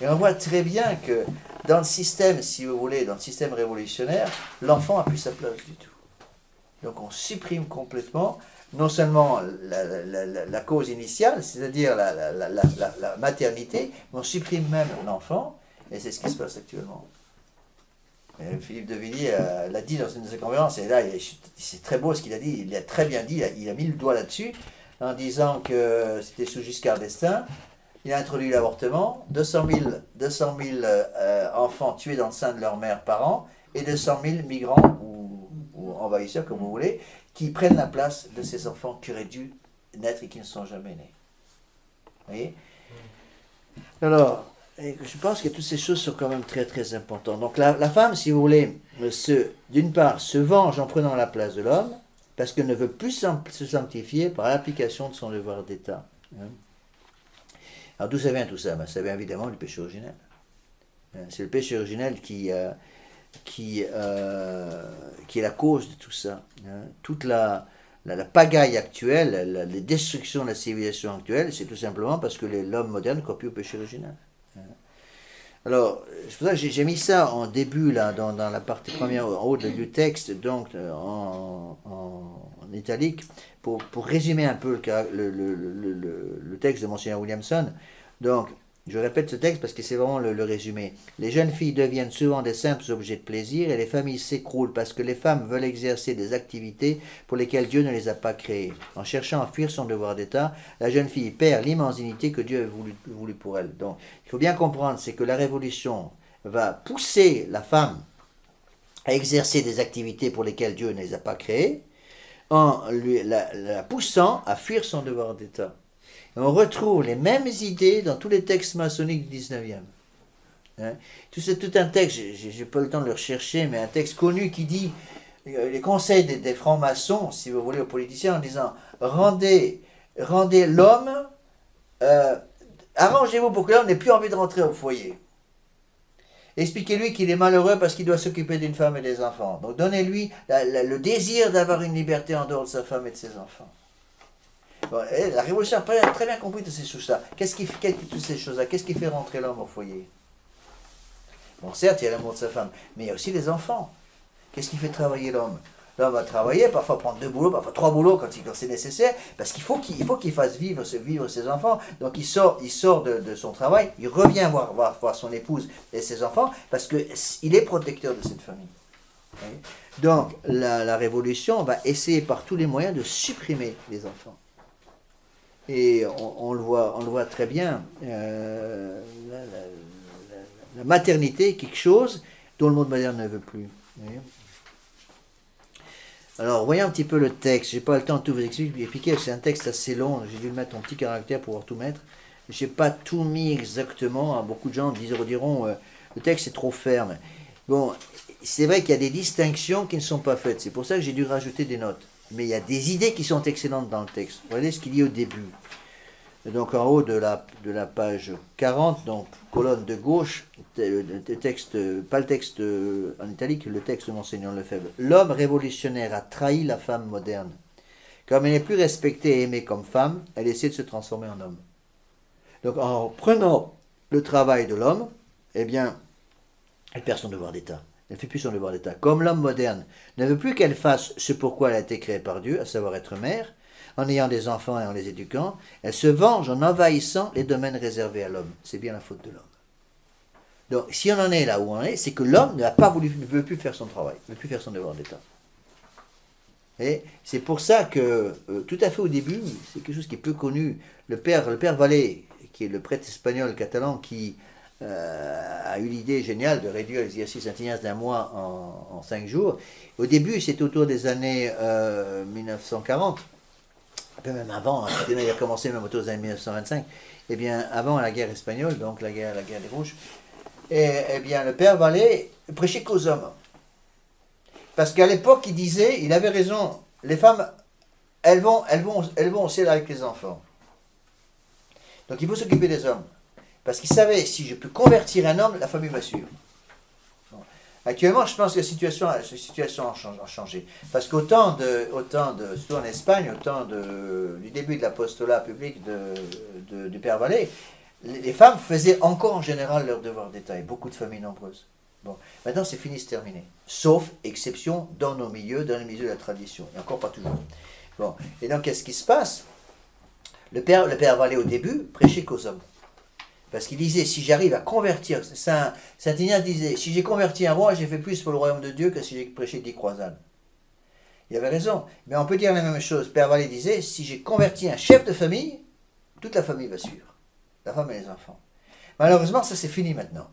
Et on voit très bien que dans le système, si vous voulez, dans le système révolutionnaire, l'enfant n'a plus sa place du tout. Donc on supprime complètement non seulement la cause initiale, c'est-à-dire la maternité, mais on supprime même l'enfant, et c'est ce qui se passe actuellement. Et Philippe de Villiers l'a dit dans une de ses conférences, et là, c'est très beau ce qu'il a dit, il a très bien dit, il a mis le doigt là-dessus, en disant que c'était sous Giscard d'Estaing, il a introduit l'avortement, 200 000 enfants tués dans le sein de leur mère par an, et 200 000 migrants ou envahisseurs, comme vous voulez, qui prennent la place de ces enfants qui auraient dû naître et qui ne sont jamais nés. Vous voyez? Alors, je pense que toutes ces choses sont quand même très très importantes. Donc la femme, si vous voulez, d'une part, se venge en prenant la place de l'homme, parce qu'elle ne veut plus se sanctifier par l'application de son devoir d'État. Alors d'où ça vient tout ça? Ben, ça vient évidemment du péché originel. C'est le péché originel qui est la cause de tout ça. Toute la la pagaille actuelle, la destruction de la civilisation actuelle, c'est tout simplement parce que l'homme moderne copie au péché original. Alors, c'est pour ça que j'ai mis ça en début, là, dans la partie première, en haut du texte, donc en italique, pour résumer un peu le texte de Monseigneur Williamson. Donc, je répète ce texte parce que c'est vraiment le résumé. Les jeunes filles deviennent souvent des simples objets de plaisir et les familles s'écroulent parce que les femmes veulent exercer des activités pour lesquelles Dieu ne les a pas créées. En cherchant à fuir son devoir d'État, la jeune fille perd l'immense dignité que Dieu a voulu pour elle. Donc, il faut bien comprendre, c'est que la Révolution va pousser la femme à exercer des activités pour lesquelles Dieu ne les a pas créées, en la poussant à fuir son devoir d'État. On retrouve les mêmes idées dans tous les textes maçonniques du 19e. Hein? C'est tout un texte, je n'ai pas le temps de le rechercher, mais un texte connu qui dit, les conseils des francs-maçons, si vous voulez, aux politiciens, en disant, rendez l'homme, arrangez-vous pour que l'homme n'ait plus envie de rentrer au foyer. Expliquez-lui qu'il est malheureux parce qu'il doit s'occuper d'une femme et des enfants. Donc donnez-lui le désir d'avoir une liberté en dehors de sa femme et de ses enfants. Bon, la Révolution a très bien compris toutes ces choses-là. Toutes ces choses-là, qu'est-ce qui fait rentrer l'homme au foyer? Bon, certes, il y a l'amour de sa femme, mais il y a aussi les enfants. Qu'est-ce qui fait travailler l'homme? L'homme va travailler, parfois prendre 2 boulots, parfois 3 boulots quand c'est nécessaire, parce qu'il faut qu'il fasse vivre ses enfants. Donc il sort de son travail, il revient voir son épouse et ses enfants, parce qu'il est protecteur de cette famille. Donc la Révolution va essayer par tous les moyens de supprimer les enfants. Et on le voit très bien, la maternité est quelque chose dont le monde moderne ne veut plus. Alors, voyons un petit peu le texte. Je n'ai pas le temps de tout vous expliquer, c'est un texte assez long, j'ai dû le mettre en petit caractère pour pouvoir tout mettre. Je n'ai pas tout mis exactement, beaucoup de gens diront le texte est trop ferme. Bon, c'est vrai qu'il y a des distinctions qui ne sont pas faites, c'est pour ça que j'ai dû rajouter des notes. Mais il y a des idées qui sont excellentes dans le texte. Regardez ce qu'il dit au début. Donc en haut de la page 40, donc colonne de gauche, le texte, pas le texte en italique, le texte de Monseigneur Lefebvre. L'homme révolutionnaire a trahi la femme moderne. Comme elle n'est plus respectée et aimée comme femme, elle essaie de se transformer en homme. Donc en prenant le travail de l'homme, eh bien, elle perd son devoir d'État. Elle ne fait plus son devoir d'État. Comme l'homme moderne ne veut plus qu'elle fasse ce pourquoi elle a été créée par Dieu, à savoir être mère, en ayant des enfants et en les éduquant, elle se venge en envahissant les domaines réservés à l'homme. C'est bien la faute de l'homme. Donc, si on en est là où on est, c'est que l'homme ne veut plus faire son travail, ne veut plus faire son devoir d'État. Et c'est pour ça que, tout à fait au début, c'est quelque chose qui est peu connu, le père Vallée, qui est le prêtre espagnol catalan, qui a eu l'idée géniale de réduire l'exercice Saint Ignace d'un mois en 5 jours. Au début, c'était autour des années 1940, un peu même avant, il a commencé même autour des années 1925, et bien avant la guerre espagnole, donc la guerre des Rouges, et bien le père Vallée prêchait qu'aux hommes. Parce qu'à l'époque, il avait raison, les femmes, elles vont au ciel avec les enfants. Donc il faut s'occuper des hommes. Parce qu'il savait, si je peux convertir un homme, la famille va suivre. Bon. Actuellement, je pense que la situation a changé. Parce qu'autant surtout en Espagne, du début de l'apostolat public du Père Vallée, les femmes faisaient encore en général leur devoir d'État, et beaucoup de familles nombreuses. Bon, maintenant c'est fini, c'est terminé. Sauf exception dans les milieux de la tradition. Et encore pas toujours. Bon, et donc qu'est-ce qui se passe? Le Père Vallée au début prêchait qu'aux hommes. Parce qu'il disait, si j'arrive à convertir, Saint Ignace disait, si j'ai converti un roi, j'ai fait plus pour le royaume de Dieu que si j'ai prêché 10 croisades. Il avait raison. Mais on peut dire la même chose. Père Vallée disait, si j'ai converti un chef de famille, toute la famille va suivre. La femme et les enfants. Malheureusement, ça c'est fini maintenant.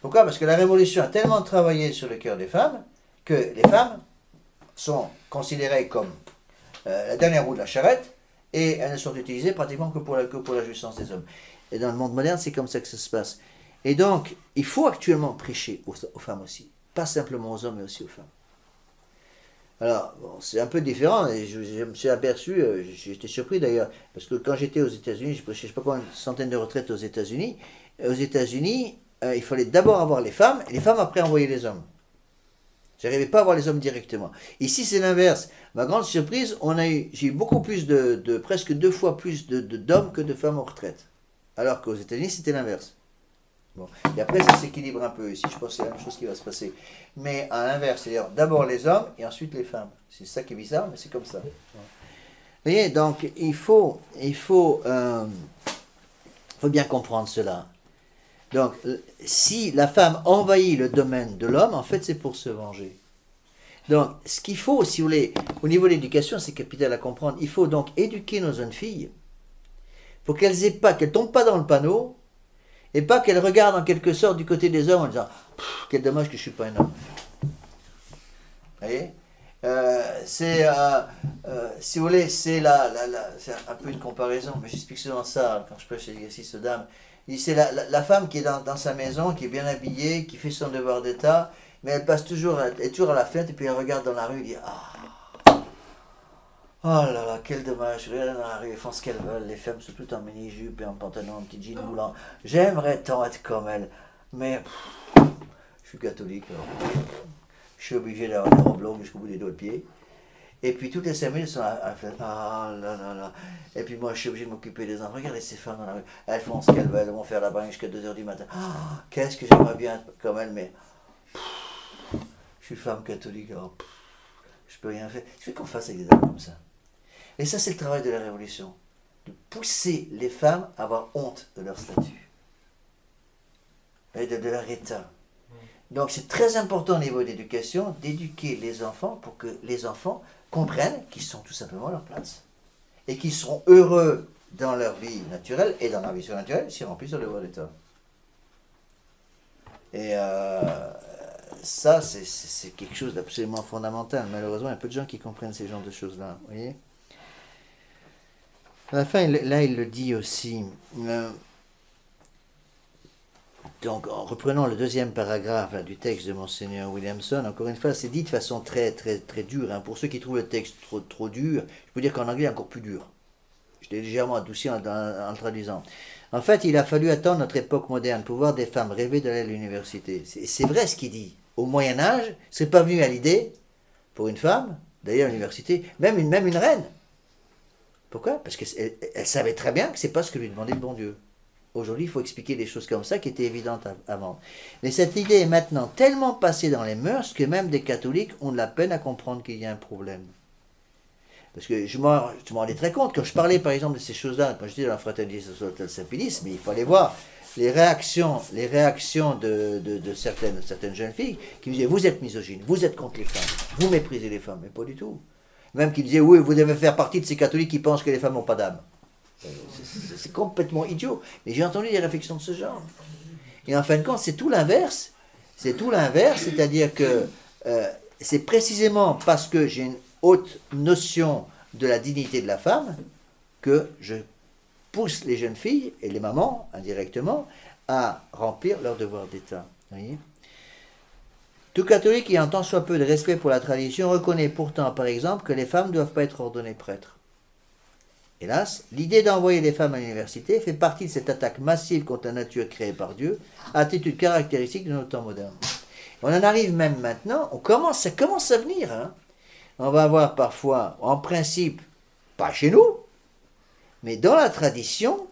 Pourquoi? Parce que la Révolution a tellement travaillé sur le cœur des femmes, que les femmes sont considérées comme la dernière roue de la charrette, et elles ne sont utilisées pratiquement que pour la jouissance des hommes. Et dans le monde moderne, c'est comme ça que ça se passe. Et donc, il faut actuellement prêcher aux femmes aussi. Pas simplement aux hommes, mais aussi aux femmes. Alors, bon, c'est un peu différent. Et je me suis aperçu, j'étais surpris d'ailleurs, parce que quand j'étais aux États-Unis, j'ai prêché je ne sais pas combien, une centaine de retraites aux États-Unis. Aux États-Unis, il fallait d'abord avoir les femmes, et les femmes après envoyer les hommes. J'arrivais pas à voir les hommes directement. Ici, c'est l'inverse. Ma grande surprise, j'ai eu beaucoup plus presque 2 fois plus d'hommes que de femmes en retraite. Alors qu'aux États-Unis, c'était l'inverse. Bon. Et après, ça s'équilibre un peu. Ici, je pense que c'est la même chose qui va se passer. Mais à l'inverse, c'est-à-dire d'abord les hommes et ensuite les femmes. C'est ça qui est bizarre, mais c'est comme ça. Vous voyez, donc il faut bien comprendre cela. Donc, si la femme envahit le domaine de l'homme, en fait, c'est pour se venger. Donc, ce qu'il faut, si vous voulez, au niveau de l'éducation, c'est capital à comprendre. Il faut donc éduquer nos jeunes filles pour qu'elles ne tombent pas dans le panneau et pas qu'elles regardent en quelque sorte du côté des hommes en disant « Quel dommage que je ne suis pas un homme. » Vous voyez, si vous voulez, c'est un peu une comparaison, mais j'explique souvent ça quand je prêche les exercices aux dames. C'est la femme qui est dans sa maison, qui est bien habillée, qui fait son devoir d'état, mais elle est toujours à la fenêtre et puis elle regarde dans la rue et dit oh là là, quel dommage, je regarde dans la rue, elles font ce qu'elles veulent, les femmes sont toutes en mini-jupe et en pantalon, en petit jean moulant. J'aimerais tant être comme elles, mais je suis catholique, alors. Je suis obligé d'avoir des robes longues jusqu'au bout des doigts de pied. Et puis toutes les 5 minutes sont à la fenêtre. Ah là là là. Et puis moi je suis obligé de m'occuper des enfants. Regardez ces femmes dans la rue. Elles font ce qu'elles veulent. Elles vont faire la bagne jusqu'à 2h du matin. Ah, qu'est-ce que j'aimerais bien être comme elles, mais je suis femme catholique. Alors, je peux rien faire. Je veux qu'on fasse avec des hommes comme ça. Et ça c'est le travail de la Révolution. De pousser les femmes à avoir honte de leur statut. Et de leur état. Donc c'est très important au niveau d'éducation d'éduquer les enfants pour que les enfants comprennent qu'ils sont tout simplement à leur place. Et qu'ils seront heureux dans leur vie naturelle et dans leur vie surnaturelle s'ils remplissent leur devoir d'état. Et ça, c'est quelque chose d'absolument fondamental. Malheureusement, il y a peu de gens qui comprennent ces genres de choses-là. Vous voyez ? À la fin, là, il le dit aussi. Donc, en reprenant le 2e paragraphe du texte de Monseigneur Williamson, encore une fois, c'est dit de façon très, très, très dure. Hein. Pour ceux qui trouvent le texte trop dur, je peux dire qu'en anglais, il est encore plus dur. Je l'ai légèrement adouci en le traduisant. En fait, il a fallu attendre notre époque moderne pour voir des femmes rêver d'aller à l'université. C'est vrai ce qu'il dit. Au Moyen-Âge, ce n'est pas venu à l'idée, pour une femme, d'aller à l'université, même une reine. Pourquoi ? Parce qu'elle savait très bien que ce n'est pas ce que lui demandait le bon Dieu. Aujourd'hui, il faut expliquer des choses comme ça qui étaient évidentes avant. Mais cette idée est maintenant tellement passée dans les mœurs que même des catholiques ont de la peine à comprendre qu'il y a un problème. Parce que je m'en rendais très compte, quand je parlais par exemple de ces choses-là, quand j'étais dans la fraternité sociale Saint-Pédis, mais il fallait voir les réactions de certaines jeunes filles qui me disaient « Vous êtes misogyne, vous êtes contre les femmes, vous méprisez les femmes », mais pas du tout. Même qui disaient « Oui, vous devez faire partie de ces catholiques qui pensent que les femmes n'ont pas d'âme ». C'est complètement idiot. Mais j'ai entendu des réflexions de ce genre. Et en fin de compte, c'est tout l'inverse. C'est tout l'inverse, c'est-à-dire que c'est précisément parce que j'ai une haute notion de la dignité de la femme que je pousse les jeunes filles et les mamans, indirectement, à remplir leur devoir d'État. Voyez ? Tout catholique ayant tant soit peu de respect pour la tradition reconnaît pourtant, par exemple, que les femmes ne doivent pas être ordonnées prêtres. Hélas, l'idée d'envoyer les femmes à l'université fait partie de cette attaque massive contre la nature créée par Dieu, attitude caractéristique de notre temps moderne. On en arrive même maintenant, ça commence à venir. Hein. On va avoir parfois, en principe, pas chez nous, mais dans la tradition,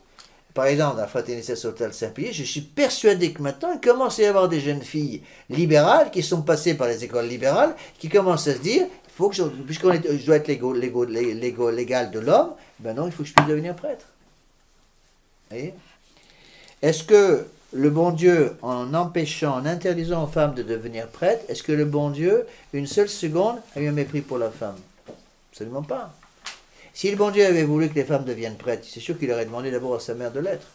par exemple dans la fraternité sociale Saint-Pédis, je suis persuadé que maintenant, il commence à y avoir des jeunes filles libérales qui sont passées par les écoles libérales, qui commencent à se dire, puisque je dois être l'égal de l'homme, ben non, il faut que je puisse devenir prêtre. Voyez ? Est-ce que le bon Dieu, en interdisant aux femmes de devenir prêtres, est-ce que le bon Dieu, une seule seconde, a eu un mépris pour la femme ? Absolument pas. Si le bon Dieu avait voulu que les femmes deviennent prêtres, c'est sûr qu'il aurait demandé d'abord à sa mère de l'être.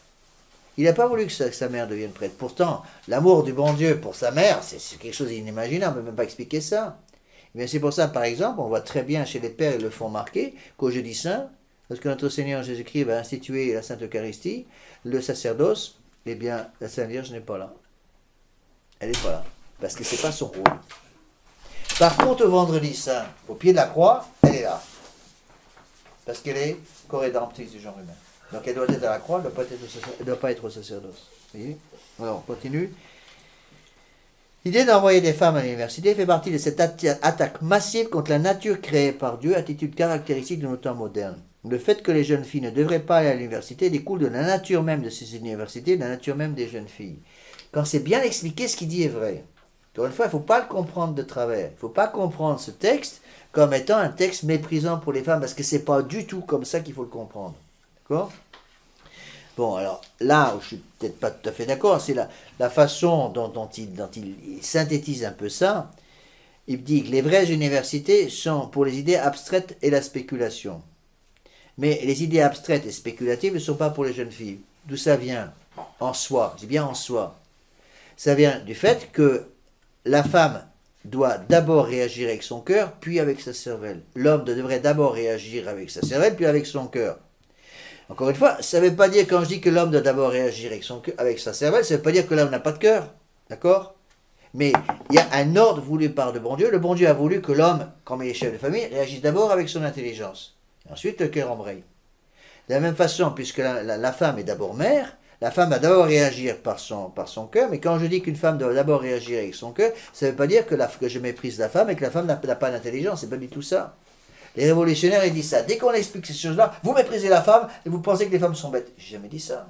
Il n'a pas voulu que sa mère devienne prêtre. Pourtant, l'amour du bon Dieu pour sa mère, c'est quelque chose d'inimaginable, on ne peut même pas expliquer ça. Mais c'est pour ça, par exemple, on voit très bien chez les pères, ils le font marquer, qu'au jeudi saint, lorsque notre Seigneur Jésus-Christ va instituer la Sainte Eucharistie, le sacerdoce, eh bien, la Sainte Vierge n'est pas là. Elle n'est pas là, parce que ce n'est pas son rôle. Par contre, au vendredi saint, au pied de la croix, elle est là. Parce qu'elle est co-rédemptrice du genre humain. Donc elle doit être à la croix, elle ne doit pas être au sacerdoce. Vous voyez ? Alors, on continue. L'idée d'envoyer des femmes à l'université fait partie de cette attaque massive contre la nature créée par Dieu, attitude caractéristique de nos temps modernes. Le fait que les jeunes filles ne devraient pas aller à l'université découle de la nature même de ces universités, de la nature même des jeunes filles. Quand c'est bien expliqué, ce qu'il dit est vrai. Encore une fois, il ne faut pas le comprendre de travers. Il ne faut pas comprendre ce texte comme étant un texte méprisant pour les femmes, parce que ce n'est pas du tout comme ça qu'il faut le comprendre. D'accord ? Bon, alors là où je suis peut-être pas tout à fait d'accord, c'est la façon dont il synthétise un peu ça. Il dit que les vraies universités sont pour les idées abstraites et la spéculation. Mais les idées abstraites et spéculatives ne sont pas pour les jeunes filles. D'où ça vient? En soi, je dis bien en soi. Ça vient du fait que la femme doit d'abord réagir avec son cœur, puis avec sa cervelle. L'homme devrait d'abord réagir avec sa cervelle, puis avec son cœur. Encore une fois, ça ne veut pas dire, quand je dis que l'homme doit d'abord réagir avec sa cervelle, ça ne veut pas dire que l'homme n'a pas de cœur. D'accord? Mais il y a un ordre voulu par le bon Dieu. Le bon Dieu a voulu que l'homme, comme il est chef de famille, réagisse d'abord avec son intelligence. Et ensuite, le cœur embraye. De la même façon, puisque la femme est d'abord mère, la femme va d'abord réagir par son cœur. Mais quand je dis qu'une femme doit d'abord réagir avec son cœur, ça ne veut pas dire que je méprise la femme et que la femme n'a pas d'intelligence. Ce n'est pas du tout ça. Les révolutionnaires, ils disent ça. Dès qu'on explique ces choses-là, vous méprisez la femme et vous pensez que les femmes sont bêtes. J'ai jamais dit ça.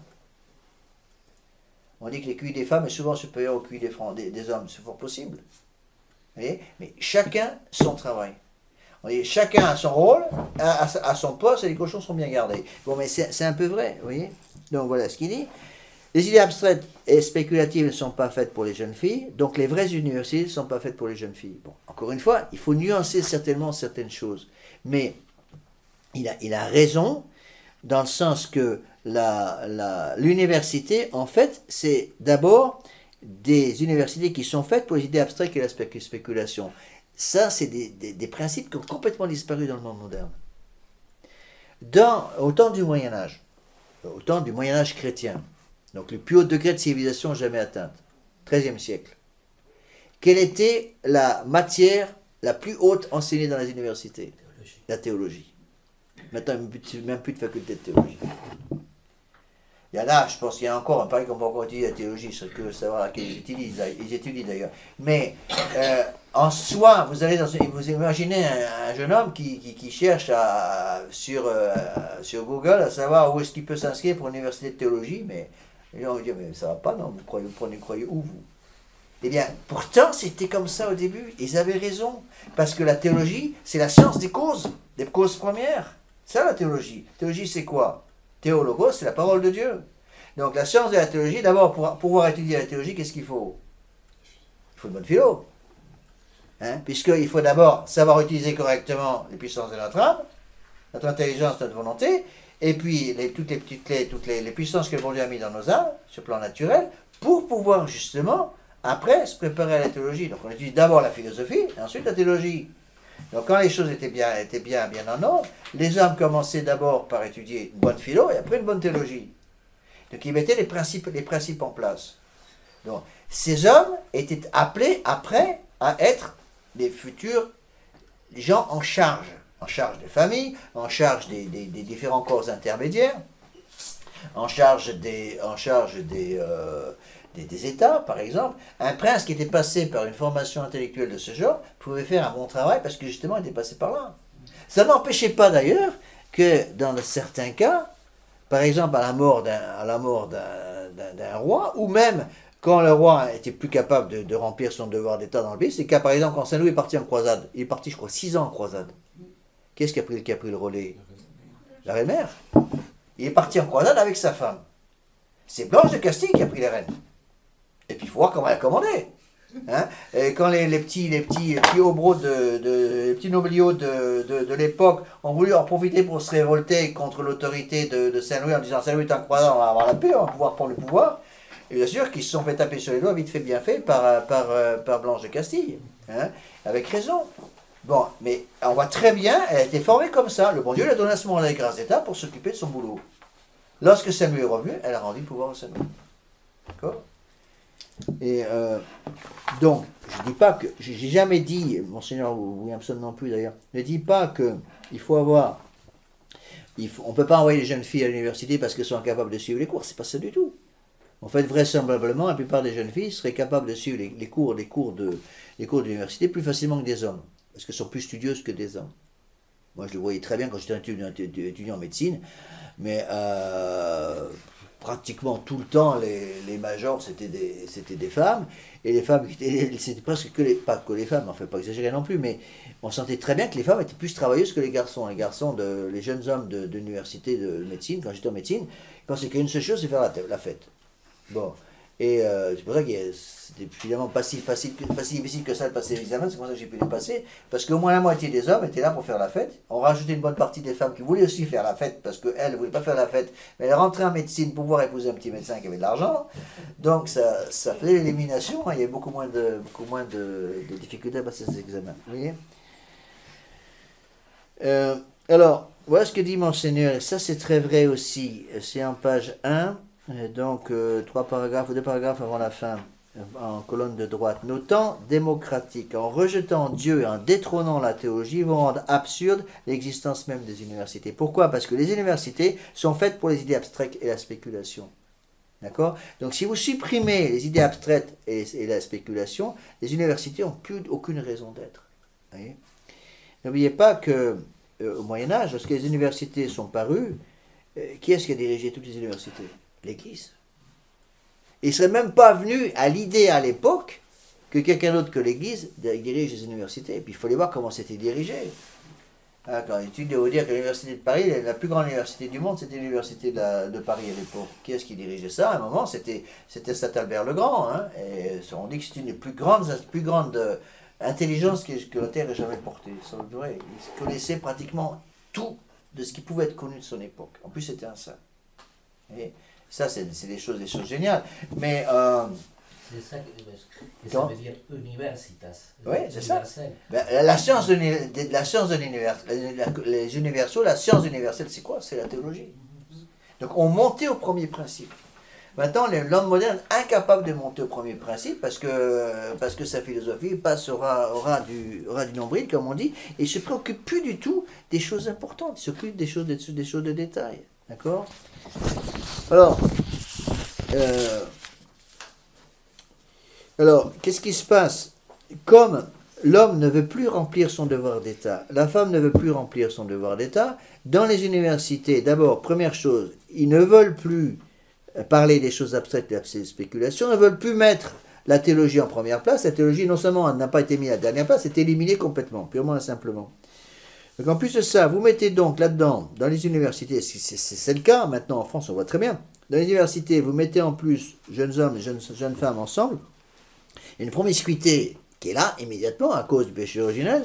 On dit que les QI des femmes est souvent supérieur au QI des hommes. C'est fort possible. Vous voyez? Mais chacun son travail. On dit, chacun a son rôle, a son poste et les cochons sont bien gardés. Bon, mais c'est un peu vrai, vous voyez? Donc voilà ce qu'il dit. Les idées abstraites et spéculatives ne sont pas faites pour les jeunes filles, donc les vraies universités ne sont pas faites pour les jeunes filles. Bon, encore une fois, il faut nuancer certainement certaines choses. Mais il a raison dans le sens que l'université, en fait, c'est d'abord des universités qui sont faites pour les idées abstraites et la spéculation. Ça, c'est des principes qui ont complètement disparu dans le monde moderne. Au temps du Moyen-Âge, au temps du Moyen-Âge chrétien, donc le plus haut degré de civilisation jamais atteinte, XIIIe siècle, quelle était la matière la plus haute enseignée dans les universités? La théologie. Maintenant, même plus de faculté de théologie. Il y en a, je pense qu'il y a encore un pareil qu'on peut encore étudier la théologie, c'est que savoir laquelle ils étudient d'ailleurs. Mais en soi, vous imaginez un jeune homme qui cherche sur Google à savoir où est-ce qu'il peut s'inscrire pour une université de théologie, mais on dit, mais ça va pas, non, vous croyez où vous? Eh bien, pourtant, c'était comme ça au début. Ils avaient raison. Parce que la théologie, c'est la science des causes premières. Ça, la théologie. Théologie, c'est quoi? Théologos, c'est la parole de Dieu. Donc, la science de la théologie, d'abord, pour pouvoir étudier la théologie, qu'est-ce qu'il faut? Il faut une bonne philo. Puisqu'il faut d'abord savoir utiliser correctement les puissances de notre âme, notre intelligence, notre volonté, et puis toutes les puissances que le bon Dieu a mis dans nos âmes, sur le plan naturel, pour pouvoir justement après se préparer à la théologie. Donc on étudie d'abord la philosophie, et ensuite la théologie. Donc quand les choses étaient bien en ordre, les hommes commençaient d'abord par étudier une bonne philo, et après une bonne théologie. Donc ils mettaient les principes en place. Donc ces hommes étaient appelés après à être des futurs gens en charge des familles, en charge des différents corps intermédiaires, en charge des États, par exemple. Un prince qui était passé par une formation intellectuelle de ce genre pouvait faire un bon travail parce que justement il était passé par là. Ça n'empêchait pas d'ailleurs que dans certains cas, par exemple à la mort d'un roi, ou même quand le roi était plus capable de remplir son devoir d'État dans le pays, c'est qu'à par exemple quand Saint-Louis est parti en croisade, il est parti je crois 6 ans en croisade. Qu'est-ce qui a pris le relais? La reine-mère. Il est parti en croisade avec sa femme. C'est Blanche de Castille qui a pris les rênes. Et puis il faut voir comment elle a commandé. Et quand les petits hobereaux les petits nobliaux de l'époque ont voulu en profiter pour se révolter contre l'autorité de Saint-Louis en disant Saint-Louis est en croisade, on va avoir la paix, on va pouvoir prendre le pouvoir. Et bien sûr qu'ils se sont fait taper sur les doigts vite fait bien fait par Blanche de Castille. Avec raison. Bon, mais on voit très bien, elle a été formée comme ça. Le bon Dieu lui a donné à ce moment-là les grâces d'État pour s'occuper de son boulot. Lorsque Saint-Louis est revenu, elle a rendu le pouvoir à Saint-Louis. D'accord? Et donc, je dis pas que, j'ai jamais dit, Monseigneur Williamson non plus d'ailleurs, ne dit pas que il faut avoir, on peut pas envoyer les jeunes filles à l'université parce qu'elles sont incapables de suivre les cours, c'est pas ça du tout. En fait, vraisemblablement, la plupart des jeunes filles seraient capables de suivre les cours d'université plus facilement que des hommes, parce qu'elles sont plus studieuses que des hommes. Moi, je le voyais très bien quand j'étais étudiant en médecine, mais pratiquement tout le temps, les majors, c'était des femmes, et les femmes, c'était presque pas que les femmes, enfin, pas exagérer non plus, mais on sentait très bien que les femmes étaient plus travailleuses que les garçons. Les jeunes hommes de l'université de médecine, quand j'étais en médecine, quand c'est qu'une seule chose, c'est faire la fête. Bon, et c'est pour ça que c'était finalement pas si difficile que ça de passer l'examen, c'est pour ça que j'ai pu les passer, parce qu'au moins la moitié des hommes étaient là pour faire la fête. On rajoutait une bonne partie des femmes qui voulaient aussi faire la fête, parce qu'elles ne voulaient pas faire la fête, mais elles rentraient en médecine pour pouvoir épouser un petit médecin qui avait de l'argent, donc ça faisait l'élimination, hein, il y avait beaucoup moins de difficultés à passer ces examens, vous voyez. Alors, voilà ce que dit Monseigneur, et ça c'est très vrai aussi, c'est en page 1, donc 2 paragraphes avant la fin, en colonne de droite. Nos temps démocratiques, en rejetant Dieu et en détrônant la théologie, vont rendre absurde l'existence même des universités. Pourquoi? Parce que les universités sont faites pour les idées abstraites et la spéculation. D'accord? Donc si vous supprimez les idées abstraites et la spéculation, les universités n'ont plus aucune raison d'être. N'oubliez pas que au Moyen-Âge, lorsque les universités sont parues, qui est-ce qui a dirigé toutes les universités? L'Église. Il ne serait même pas venu à l'idée à l'époque que quelqu'un d'autre que l'Église dirige les universités. Et puis il fallait voir comment c'était dirigé. Quand on étudie, on va dire que l'université de Paris, la plus grande université du monde, c'était l'université de Paris à l'époque. Qui est-ce qui dirigeait ça? À un moment, c'était Saint Albert le Grand. Hein, et on dit que c'était une des plus grandes intelligence que la Terre ait jamais portée. Il connaissait pratiquement tout de ce qui pouvait être connu de son époque. En plus, c'était un saint. Et ça, c'est des choses géniales. Mais c'est ça que ça veut dire universitas. Oui, c'est ça. Ben, la science de l'univers, les universaux, la science universelle, c'est quoi? C'est la théologie. Donc, on montait au premier principe. Maintenant, l'homme moderne incapable de monter au premier principe parce que sa philosophie aura du nombril, comme on dit, et ne se préoccupe plus du tout des choses importantes, il s'occupe des choses de détail. D'accord? Alors, qu'est-ce qui se passe? Comme l'homme ne veut plus remplir son devoir d'État, la femme ne veut plus remplir son devoir d'État, dans les universités, d'abord, première chose, ils ne veulent plus parler des choses abstraites et des spéculations, ne veulent plus mettre la théologie en première place. La théologie, non seulement n'a pas été mise à la dernière place, c'est éliminée complètement, purement et simplement. Donc en plus de ça, vous mettez donc là-dedans, dans les universités, c'est le cas, maintenant en France on voit très bien, dans les universités, vous mettez en plus jeunes hommes et jeunes femmes ensemble, une promiscuité qui est là immédiatement à cause du péché originel.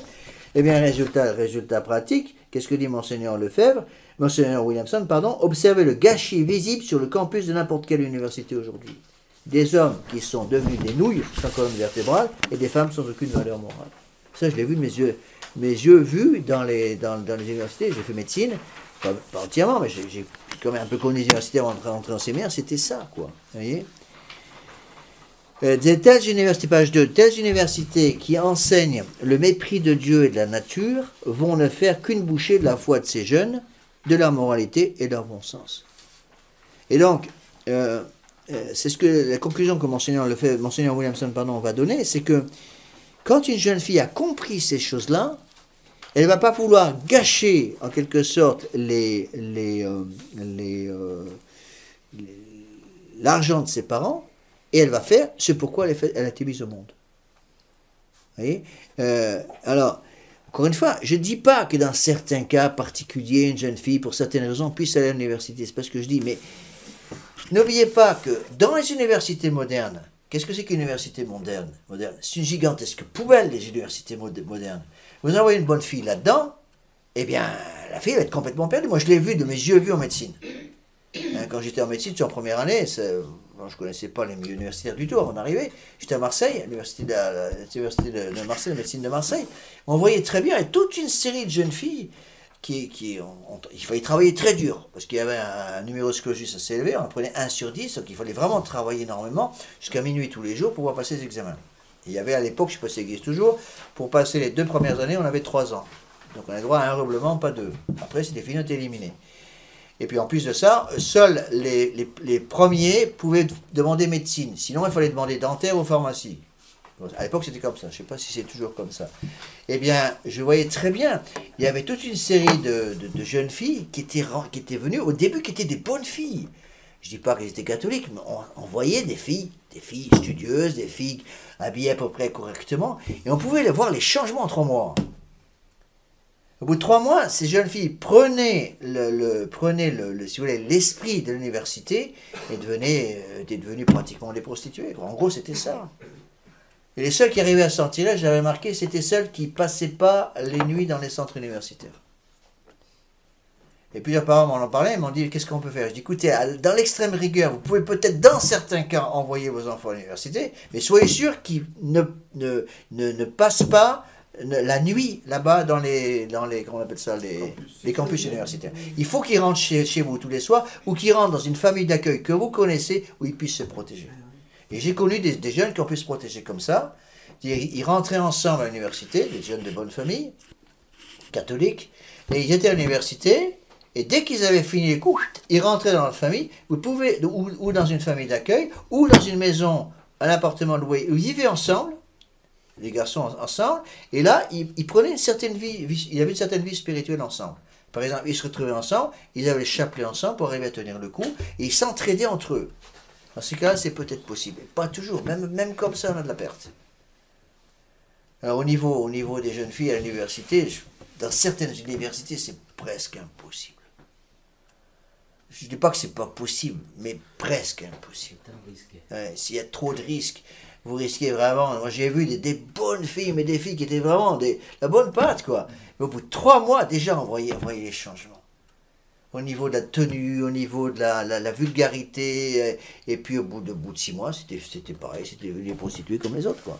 Eh bien, résultat pratique, qu'est-ce que dit Monseigneur Williamson, observez le gâchis visible sur le campus de n'importe quelle université aujourd'hui. Des hommes qui sont devenus des nouilles sans colonne vertébrale et des femmes sans aucune valeur morale. Ça, je l'ai vu de mes yeux vus dans les universités. J'ai fait médecine, pas entièrement, mais j'ai quand même un peu connu les universités avant de rentrer en séminaire, c'était ça, quoi. Vous voyez? Telles universités, page 2, telles universités qui enseignent le mépris de Dieu et de la nature vont ne faire qu'une bouchée de la foi de ces jeunes, de leur moralité et de leur bon sens. Et donc, c'est ce que la conclusion que Monseigneur Williamson va donner, c'est que quand une jeune fille a compris ces choses-là, elle ne va pas vouloir gâcher en quelque sorte l'argent de ses parents, et elle va faire ce pourquoi elle a été mise au monde. Vous voyez? Alors, encore une fois, je ne dis pas que dans certains cas particuliers, une jeune fille, pour certaines raisons, puisse aller à l'université. C'est pas ce que je dis, mais n'oubliez pas que dans les universités modernes, qu'est-ce que c'est qu'une université moderne? C'est une gigantesque poubelle, les universités modernes. Vous envoyez une bonne fille là-dedans, eh bien, la fille va être complètement perdue. Moi, je l'ai vu de mes yeux vus en médecine. Quand j'étais en médecine, en première année, je ne connaissais pas les milieux universitaires du tout avant d'arriver. J'étais à Marseille, à l'université de Marseille, la médecine de Marseille. On voyait très bien toute une série de jeunes filles il fallait travailler très dur, parce qu'il y avait un numéro de clausus assez élevé, on en prenait 1 sur 10, donc il fallait vraiment travailler énormément, jusqu'à minuit tous les jours, pour pouvoir passer les examens. Et il y avait à l'époque, je ne sais pas si ça existe toujours, pour passer les 2 premières années, on avait 3 ans. Donc on avait droit à un redoublement, pas 2. Après, c'était fini, on était éliminé. Et puis en plus de ça, seuls les premiers pouvaient demander médecine. Sinon, il fallait demander dentaire ou pharmacie. À l'époque, c'était comme ça. Je ne sais pas si c'est toujours comme ça. Eh bien, je voyais très bien. Il y avait toute une série de jeunes filles qui étaient venues, au début, qui étaient des bonnes filles. Je ne dis pas qu'elles étaient catholiques, mais on voyait des filles studieuses, des filles habillées à peu près correctement. Et on pouvait voir les changements en 3 mois. Au bout de 3 mois, ces jeunes filles prenaient si vous voulez, l'esprit de l'université et étaient devenues pratiquement des prostituées. En gros, c'était ça. Et les seuls qui arrivaient à sortir là, j'avais remarqué, c'était celles qui ne passaient pas les nuits dans les centres universitaires. Et plusieurs parents m'en ont parlé, ils m'ont dit, qu'est-ce qu'on peut faire? Je dis, écoutez, dans l'extrême rigueur, vous pouvez peut-être, dans certains cas, envoyer vos enfants à l'université, mais soyez sûr qu'ils ne passent pas la nuit là-bas dans les comment on appelle ça, les campus universitaires. Il faut qu'ils rentrent chez vous tous les soirs, ou qu'ils rentrent dans une famille d'accueil que vous connaissez, où ils puissent se protéger. Et j'ai connu des jeunes qui ont pu se protéger comme ça. Ils rentraient ensemble à l'université, des jeunes de bonne famille, catholiques, et ils étaient à l'université, et dès qu'ils avaient fini les cours, ils rentraient dans leur famille, ou dans une famille d'accueil, ou dans une maison, un appartement loué, où ils vivaient ensemble, les garçons ensemble, et là, ils prenaient une certaine vie, il y avait une certaine vie spirituelle ensemble. Par exemple, ils se retrouvaient ensemble, ils avaient le chapelet ensemble pour arriver à tenir le coup, et ils s'entraidaient entre eux. Dans ce cas-là, c'est peut-être possible. Pas toujours, même comme ça, on a de la perte. Alors, au niveau des jeunes filles à l'université, dans certaines universités, c'est presque impossible. Je ne dis pas que c'est pas possible, mais presque impossible. Ouais, s'il y a trop de risques, vous risquez vraiment. Moi, j'ai vu des bonnes filles, mais des filles qui étaient vraiment la bonne patte, quoi. Mais au bout de 3 mois, déjà, on voyait les changements. Au niveau de la tenue, au niveau de la vulgarité, et puis au bout de 6 mois, c'était pareil, c'était les prostituées comme les autres, quoi.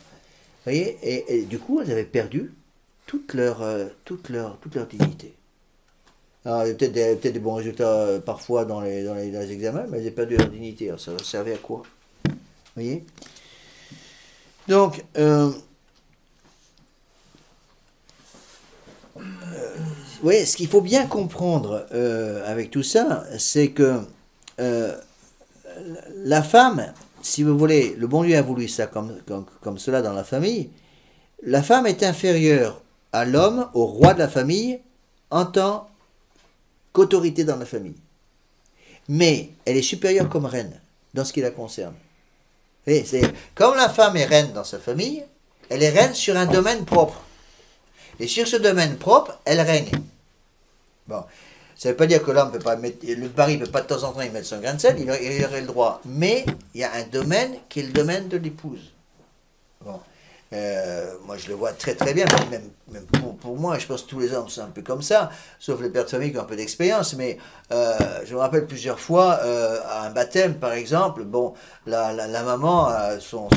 Vous voyez, et du coup, elles avaient perdu toute leur dignité. Alors, il y a peut-être des bons résultats parfois dans les examens, mais elles avaient perdu leur dignité. Alors, ça servait à quoi? Vous voyez? Donc, oui, ce qu'il faut bien comprendre avec tout ça, c'est que la femme, si vous voulez, le bon Dieu a voulu ça comme cela dans la famille, la femme est inférieure à l'homme, au roi de la famille, en tant qu'autorité dans la famille. Mais elle est supérieure comme reine, dans ce qui la concerne. Et comme la femme est reine dans sa famille, elle est reine sur un domaine propre. Et sur ce domaine propre, elle règne. Bon, ça ne veut pas dire que l'homme peut pas mettre, le mari ne peut pas de temps en temps y mettre son grain de sel, il aurait le droit. Mais il y a un domaine qui est le domaine de l'épouse. Bon. Moi je le vois très très bien, même pour moi, je pense que tous les hommes sont un peu comme ça, sauf les pères de famille qui ont un peu d'expérience, mais je me rappelle plusieurs fois, à un baptême par exemple, bon, la maman, son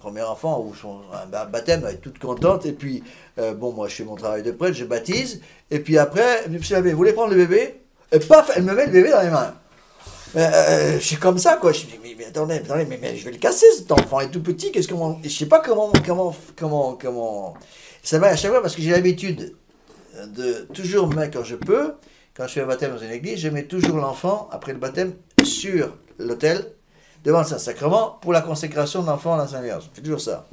premier enfant, ou un baptême, elle est toute contente, et puis, bon, moi je fais mon travail de prêtre, je baptise, et puis après, monsieur l'abbé, vous voulez prendre le bébé? Et paf, elle me met le bébé dans les mains. Je suis comme ça, quoi. Je me dis, mais attendez, mais je vais le casser, cet enfant est tout petit, je sais pas comment, ça va à chaque fois, parce que j'ai l'habitude de toujours mettre, quand je peux, quand je fais un baptême dans une église, je mets toujours l'enfant, après le baptême, sur l'autel, devant le Saint-Sacrement, pour la consécration de l'enfant à la Sainte Vierge. Je fais toujours ça.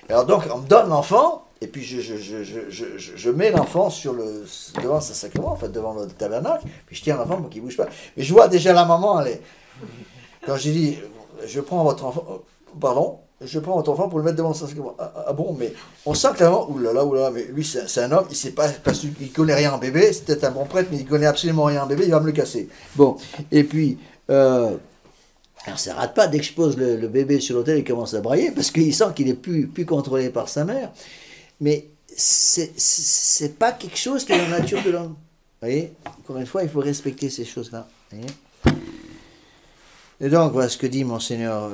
Alors donc, on me donne l'enfant, et puis je mets l'enfant devant le Saint-Sacrement, en fait, devant le tabernacle, puis je tiens l'enfant pour qu'il ne bouge pas. Mais je vois déjà la maman, quand j'ai dit, je prends votre enfant pour le mettre devant le Saint-Sacrement. Ah bon, mais on sent clairement, oulala, mais lui c'est un homme, il ne connaît rien en bébé, c'est peut-être un bon prêtre, mais il ne connaît absolument rien en bébé, il va me le casser. Bon, et puis, alors ça ne rate pas, dès que je pose le bébé sur l'autel, il commence à brailler, parce qu'il sent qu'il est plus contrôlé par sa mère. Mais c'est pas quelque chose qui est dans la nature de l'homme. Vous voyez? Encore une fois, il faut respecter ces choses-là. Et donc, voilà ce que dit Monseigneur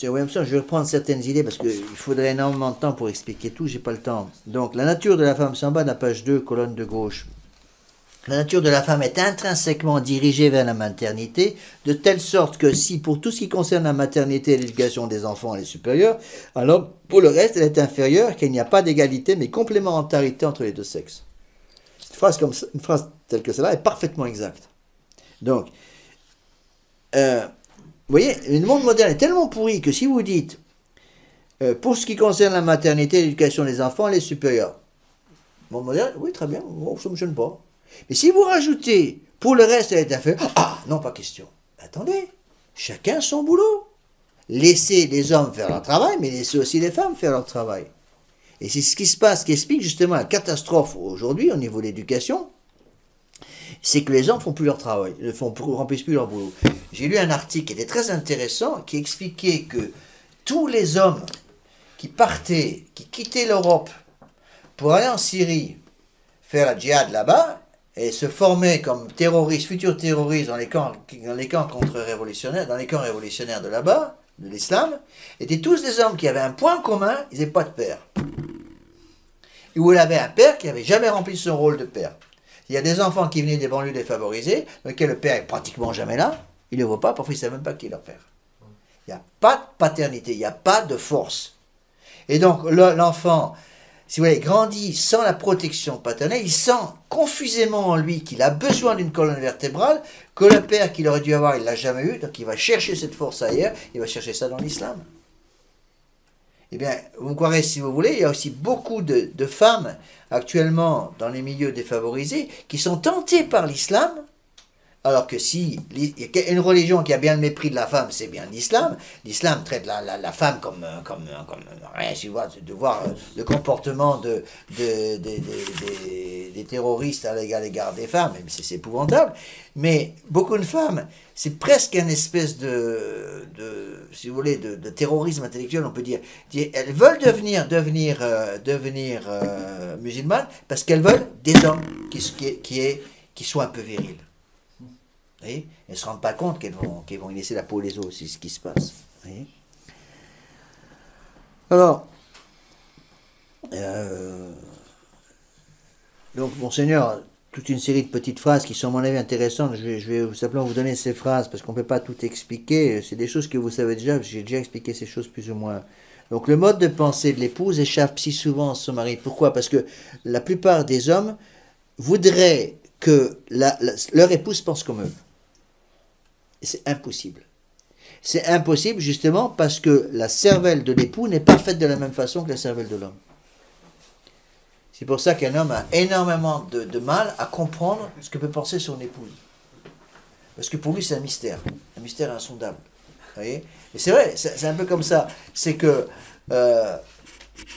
Williamson. Je vais reprendre certaines idées, parce qu'il faudrait énormément de temps pour expliquer tout, j'ai pas le temps. Donc, la nature de la femme, c'est en bas de la page 2, colonne de gauche. La nature de la femme est intrinsèquement dirigée vers la maternité, de telle sorte que si, pour tout ce qui concerne la maternité et l'éducation des enfants, elle est supérieure, alors, pour le reste, elle est inférieure, qu'il n'y a pas d'égalité, mais complémentarité entre les deux sexes. Une phrase telle que celle-là est parfaitement exacte. Donc, vous voyez, le monde moderne est tellement pourri que si vous dites, pour ce qui concerne la maternité et l'éducation des enfants, elle est supérieure. Le monde moderne, oui, très bien, bon, ça ne me gêne pas. Mais si vous rajoutez, pour le reste, elle est inférieure, ah, non, pas question. Attendez, chacun son boulot. Laissez les hommes faire leur travail, mais laissez aussi les femmes faire leur travail. Et c'est ce qui se passe, qui explique justement la catastrophe aujourd'hui au niveau de l'éducation, c'est que les hommes ne font plus leur travail, ne remplissent plus leur boulot. J'ai lu un article qui était très intéressant, qui expliquait que tous les hommes qui partaient, qui quittaient l'Europe pour aller en Syrie, faire la djihad là-bas, et se former comme terroristes, futurs terroristes dans les camps contre-révolutionnaires, dans les camps révolutionnaires de là-bas, de l'islam, étaient tous des hommes qui avaient un point commun, ils n'avaient pas de père. Ou il avait un père qui n'avait jamais rempli son rôle de père. Il y a des enfants qui venaient des banlieues défavorisées, dans lesquels le père est pratiquement jamais là, il ne le voit pas, parfois ils ne savent même pas qui est leur père. Il n'y a pas de paternité, il n'y a pas de force. Et donc l'enfant, si vous voulez, grandit sans la protection paternelle, il sent confusément en lui qu'il a besoin d'une colonne vertébrale, que le père qu'il aurait dû avoir, il ne l'a jamais eu, donc il va chercher cette force ailleurs, il va chercher ça dans l'islam. Eh bien, vous me croirez si vous voulez, il y a aussi beaucoup de femmes actuellement dans les milieux défavorisés qui sont tentées par l'islam, alors que si il y a une religion qui a bien le mépris de la femme, c'est bien l'islam. L'islam traite la femme comme rien, si vous voyez, de voir le comportement des terroristes à l'égard des femmes, même si c'est épouvantable. Mais beaucoup de femmes, c'est presque une espèce si vous voulez, de terrorisme intellectuel, on peut dire. Elles veulent devenir musulmanes parce qu'elles veulent des hommes qui soient un peu virils. Elles ne se rendent pas compte qu'elles vont y laisser la peau aux os, c'est ce qui se passe. Voyez. Alors, donc, Monseigneur, toute une série de petites phrases qui sont, à mon avis, intéressantes. Je vais simplement vous donner ces phrases parce qu'on ne peut pas tout expliquer. C'est des choses que vous savez déjà, j'ai déjà expliqué ces choses plus ou moins. Donc, le mode de pensée de l'épouse échappe si souvent à son mari. Pourquoi? Parce que la plupart des hommes voudraient que leur épouse pense comme eux. C'est impossible. C'est impossible justement parce que la cervelle de l'époux n'est pas faite de la même façon que la cervelle de l'homme. C'est pour ça qu'un homme a énormément de mal à comprendre ce que peut penser son épouse. Parce que pour lui c'est un mystère insondable. Vous voyez? Et c'est vrai, c'est un peu comme ça. C'est que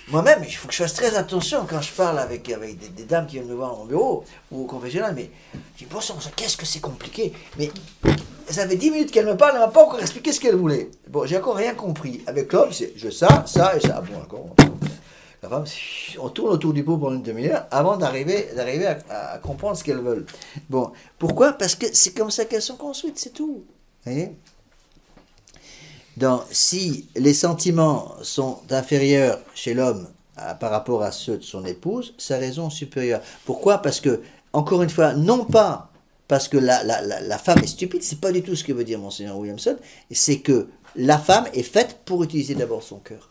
moi-même, il faut que je fasse très attention quand je parle avec des dames qui viennent me voir dans mon bureau ou au confessionnal, mais je dis, bon sang, qu'est-ce que c'est compliqué? Mais ça fait 10 minutes qu'elle me parle, elle ne m'a pas encore expliqué ce qu'elle voulait. Bon, j'ai encore rien compris. Avec l'homme, c'est ça et ça. Bon, d'accord. La femme, on tourne autour du pot pendant une demi-heure avant d'arriver à comprendre ce qu'elles veulent. Bon, pourquoi? Parce que c'est comme ça qu'elles sont construites, c'est tout. Vous voyez? Donc, si les sentiments sont inférieurs chez l'homme par rapport à ceux de son épouse, sa raison est supérieure. Pourquoi? Parce que, encore une fois, non pas parce que la femme est stupide, c'est pas du tout ce que veut dire Monseigneur Williamson, c'est que la femme est faite pour utiliser d'abord son cœur.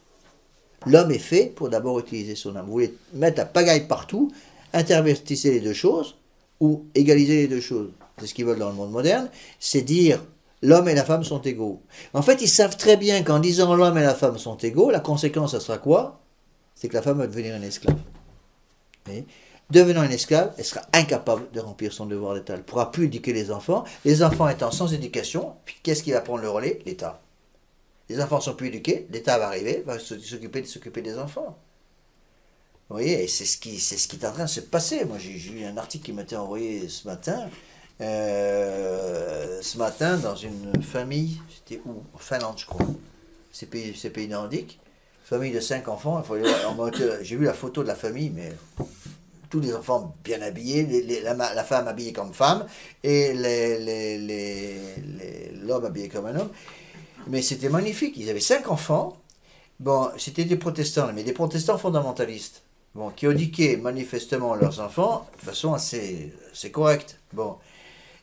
L'homme est fait pour d'abord utiliser son âme. Vous voulez mettre la pagaille partout, intervertissez les deux choses, ou égaliser les deux choses. C'est ce qu'ils veulent dans le monde moderne, c'est dire l'homme et la femme sont égaux. En fait, ils savent très bien qu'en disant l'homme et la femme sont égaux, la conséquence, ça sera quoi? C'est que la femme va devenir une esclave. Et devenant une esclave, elle sera incapable de remplir son devoir d'État. Elle ne pourra plus éduquer les enfants. Les enfants étant sans éducation, puis qu'est-ce qui va prendre le relais? L'État. Les enfants ne sont plus éduqués, l'État va arriver, va s'occuper des enfants. Vous voyez, et c'est ce qui est en train de se passer. Moi, j'ai eu un article qui m'a été envoyé ce matin. Dans une famille, c'était où? En Finlande, je crois. Ces pays nordiques. Famille de 5 enfants. J'ai vu la photo de la famille, mais tous les enfants bien habillés, la femme habillée comme femme, et l'homme habillé comme un homme. Mais c'était magnifique. Ils avaient 5 enfants. Bon, c'était des protestants, mais des protestants fondamentalistes. Bon, qui éduquaient manifestement leurs enfants de façon assez correcte. Bon.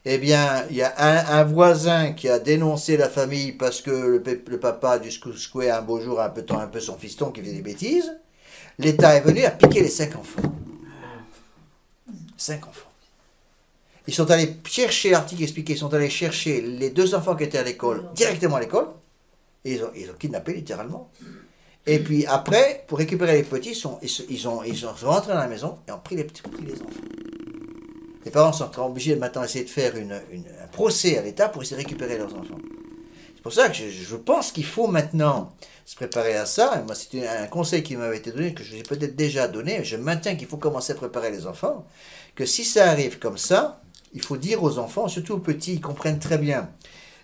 Eh bien, il y a un voisin qui a dénoncé la famille parce que le papa a dû secouer un beau jour un peu son fiston qui faisait des bêtises. L'État est venu à piquer les 5 enfants. 5 enfants. Ils sont allés chercher, l'article expliqué, ils sont allés chercher les 2 enfants qui étaient à l'école, directement à l'école, et ils ont kidnappé littéralement. Et puis après, pour récupérer les petits, ils sont rentrés dans la maison et ont pris les enfants. Les parents sont obligés maintenant d'essayer de faire un procès à l'État pour essayer de récupérer leurs enfants. C'est pour ça que je pense qu'il faut maintenant se préparer à ça. Et moi, c'est un conseil qui m'avait été donné, que je vous ai peut-être déjà donné. Je maintiens qu'il faut commencer à préparer les enfants. Que si ça arrive comme ça, il faut dire aux enfants, surtout aux petits, ils comprennent très bien.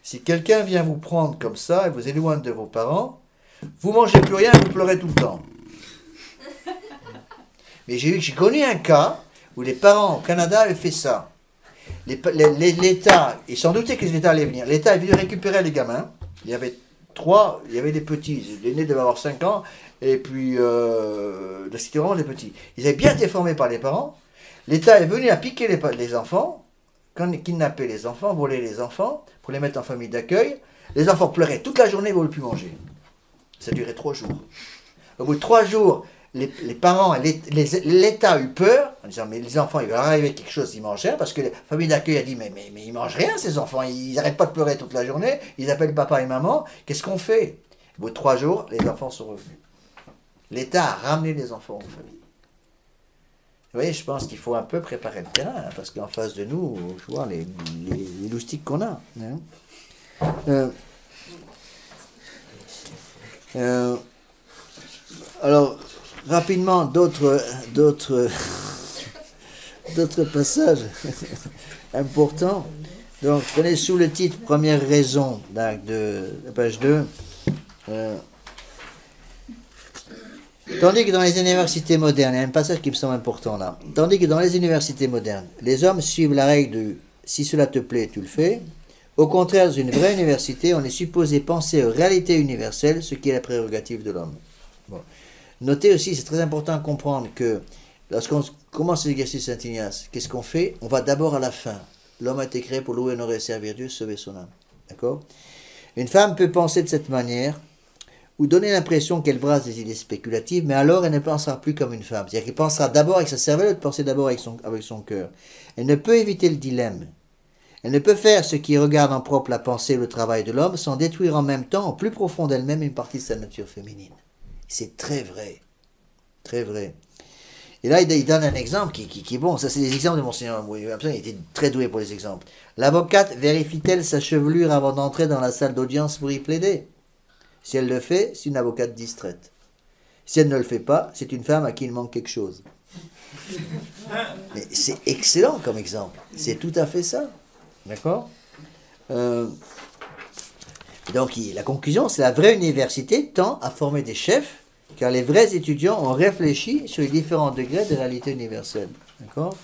Si quelqu'un vient vous prendre comme ça et vous éloigne de vos parents, vous mangez plus rien et vous pleurez tout le temps. Mais j'ai connu un cas où les parents au Canada avaient fait ça. L'État, ils s'en doutaient que l'État allait venir. L'État est venu récupérer les gamins. Il y avait 3, il y avait des petits. L'aîné devait avoir 5 ans, et puis c'était vraiment des petits. Ils avaient bien été formés par les parents. L'État est venu à piquer les enfants, kidnapper les enfants, voler les enfants, pour les mettre en famille d'accueil. Les enfants pleuraient toute la journée, ils ne voulaient plus manger. Ça durait 3 jours. Au bout de 3 jours, les parents, l'État a eu peur, en disant, mais les enfants, il va arriver quelque chose, ils mangent rien, parce que la famille d'accueil a dit, mais ils mangent rien, ces enfants, ils n'arrêtent pas de pleurer toute la journée, ils appellent papa et maman, qu'est-ce qu'on fait? Au bout de 3 jours, les enfants sont revenus. L'État a ramené les enfants aux familles. Vous voyez, je pense qu'il faut un peu préparer le terrain, hein, parce qu'en face de nous, je vois les loustiques qu'on a. Hein. Alors, rapidement, d'autres passages importants. Donc, prenez sous le titre Première raison de la page 2. Tandis que dans les universités modernes, il y a un passage qui me semble important là. Tandis que dans les universités modernes, les hommes suivent la règle de si cela te plaît, tu le fais. Au contraire, dans une vraie université, on est supposé penser aux réalités universelles, ce qui est la prérogative de l'homme. Bon. Notez aussi, c'est très important de comprendre que lorsqu'on commence l'exercice Saint-Ignace, qu'est-ce qu'on fait? On va d'abord à la fin. L'homme a été créé pour louer, honorer et servir Dieu, sauver son âme. D'accord? Une femme peut penser de cette manière, ou donner l'impression qu'elle brasse des idées spéculatives, mais alors elle ne pensera plus comme une femme. C'est-à-dire qu'elle pensera d'abord avec sa cervelle, de penser d'abord avec son cœur. Elle ne peut éviter le dilemme. Elle ne peut faire ce qui regarde en propre la pensée et le travail de l'homme sans détruire en même temps, au plus profond d'elle-même, une partie de sa nature féminine. C'est très vrai. Très vrai. Et là, il donne un exemple qui est bon. Ça, c'est des exemples de Monseigneur Williamson. Il était très doué pour les exemples. L'avocate vérifie-t-elle sa chevelure avant d'entrer dans la salle d'audience pour y plaider? Si elle le fait, c'est une avocate distraite. Si elle ne le fait pas, c'est une femme à qui il manque quelque chose. Mais c'est excellent comme exemple. C'est tout à fait ça. D'accord? Donc, la conclusion, c'est la vraie université tend à former des chefs, car les vrais étudiants ont réfléchi sur les différents degrés de réalité universelle. D'accord?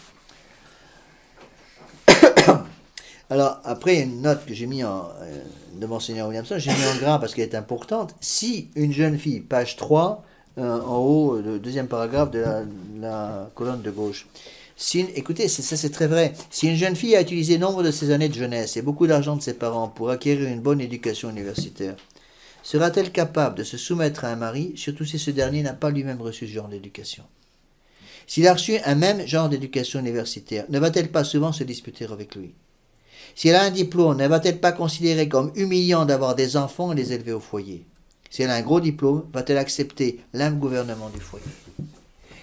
Alors, après, il y a une note que j'ai mis de Monseigneur Williamson, j'ai mis en gras parce qu'elle est importante. Si une jeune fille, page 3, en haut, le deuxième paragraphe de la colonne de gauche. Écoutez, ça c'est très vrai. Si une jeune fille a utilisé nombre de ses années de jeunesse et beaucoup d'argent de ses parents pour acquérir une bonne éducation universitaire, sera-t-elle capable de se soumettre à un mari, surtout si ce dernier n'a pas lui-même reçu ce genre d'éducation? S'il a reçu un même genre d'éducation universitaire, ne va-t-elle pas souvent se disputer avec lui? Si elle a un diplôme, ne va-t-elle pas considérer comme humiliant d'avoir des enfants et les élever au foyer? Si elle a un gros diplôme, va-t-elle accepter l'humble gouvernement du foyer?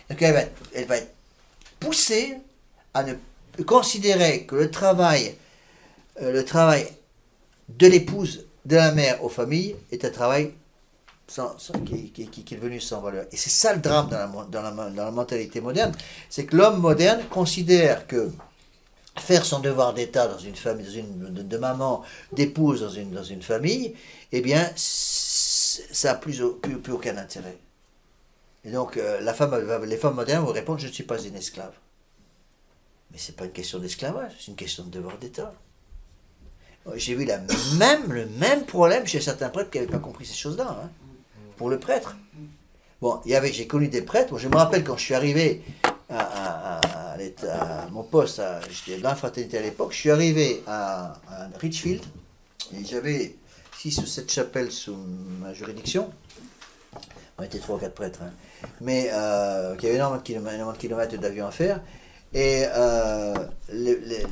Donc elle va être poussée à ne considérer que le travail de l'épouse, de la mère aux familles, est un travail qui est devenu sans valeur. Et c'est ça le drame dans la mentalité moderne, c'est que l'homme moderne considère que faire son devoir d'État dans une famille, de maman, d'épouse dans une famille, eh bien, ça n'a plus aucun intérêt. Et donc, les femmes modernes vont répondre, je ne suis pas une esclave. Mais ce n'est pas une question d'esclavage, c'est une question de devoir d'État. J'ai vu le même problème chez certains prêtres qui n'avaient pas compris ces choses-là, hein, pour le prêtre. Bon, j'ai connu des prêtres, moi, je me rappelle quand je suis arrivé à mon poste, j'étais dans la fraternité à l'époque, je suis arrivé à Richfield, et j'avais 6 ou 7 chapelles sous ma juridiction. On était 3 ou 4 prêtres, hein. Mais il y avait énormément de kilomètres d'avion à faire. Et le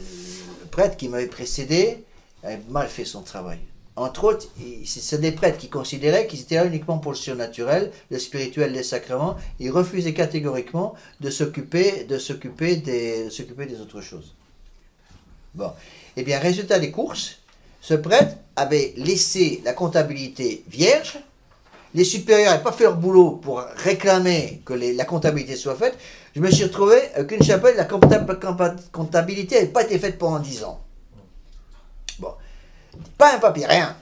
prêtre qui m'avait précédé avait mal fait son travail. Entre autres, c'est des prêtres qui considéraient qu'ils étaient là uniquement pour le surnaturel, le spirituel, les sacrements. Ils refusaient catégoriquement de s'occuper des autres choses. Bon. Eh bien, résultat des courses, ce prêtre avait laissé la comptabilité vierge. Les supérieurs n'avaient pas fait leur boulot pour réclamer que la comptabilité soit faite. Je me suis retrouvé qu'une chapelle, la comptabilité n'avait pas été faite pendant 10 ans. Bon. Pas un papier, rien.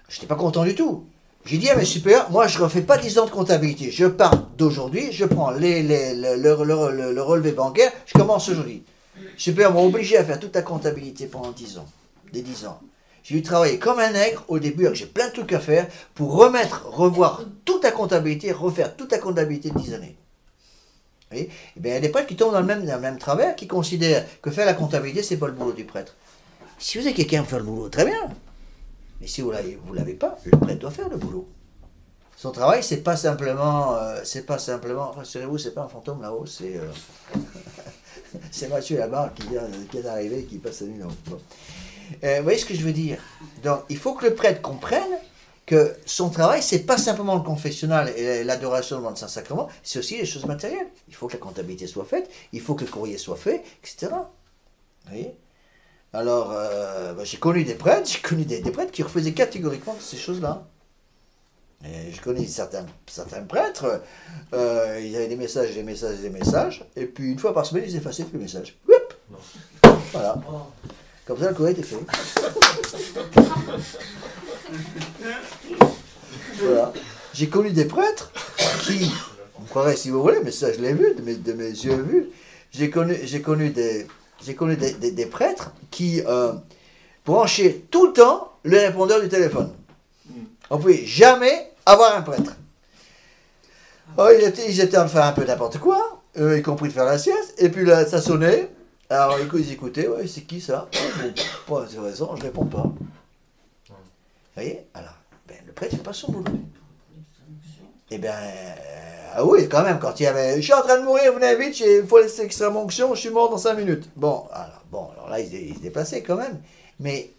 Je n'étais pas content du tout. J'ai dit à mes supérieurs, moi je ne refais pas 10 ans de comptabilité. Je pars d'aujourd'hui, je prends le relevé bancaire, je commence aujourd'hui. Les supérieurs m'ont obligé à faire toute la comptabilité pendant 10 ans. Des 10 ans. J'ai dû travailler comme un nègre au début, alors que j'ai plein de trucs à faire, pour revoir toute la comptabilité, refaire toute la comptabilité de 10 années. Vous voyez? Eh bien, il y a des prêtres qui tombent dans le même travers, qui considèrent que faire la comptabilité, c'est pas le boulot du prêtre. Si vous avez quelqu'un pour faire le boulot, très bien. Mais si vous l'avez pas, le prêtre doit faire le boulot. Son travail, c'est pas simplement, rassurez-vous, c'est pas un fantôme là-haut, c'est c'est Mathieu là-bas qui est arrivé, qui passe la nuit là-haut. Bon. Vous voyez ce que je veux dire? Donc, il faut que le prêtre comprenne que son travail, c'est pas simplement le confessionnal et l'adoration devant le Saint-Sacrement, c'est aussi les choses matérielles. Il faut que la comptabilité soit faite, il faut que le courrier soit fait, etc. Vous voyez? Alors, j'ai connu des prêtres, des prêtres qui refusaient catégoriquement ces choses-là. Et je connais certains prêtres, ils avaient des messages, et puis une fois par semaine, ils effaçaient tous les messages. Oup, voilà. Comme ça, le courrier était fait. Voilà. J'ai connu des prêtres qui, on croirait si vous voulez, mais ça je l'ai vu, de mes yeux vus, j'ai connu des prêtres qui branchaient tout le temps le répondeur du téléphone. On ne pouvait jamais avoir un prêtre. Alors, ils étaient en train de faire un peu n'importe quoi, y compris de faire la sieste, et puis là, ça sonnait. Alors, ils écoutaient, ouais, c'est qui ça? Pas de raison, je réponds pas. Vous voyez? Alors, le prêtre ne fait pas son boulot. Eh bien, ah oui, quand même, quand il y avait, je suis en train de mourir, venez vite, il faut laisser extraire mon onction, je suis mort dans 5 minutes. Bon, alors là, il se déplaçait quand même. Mais,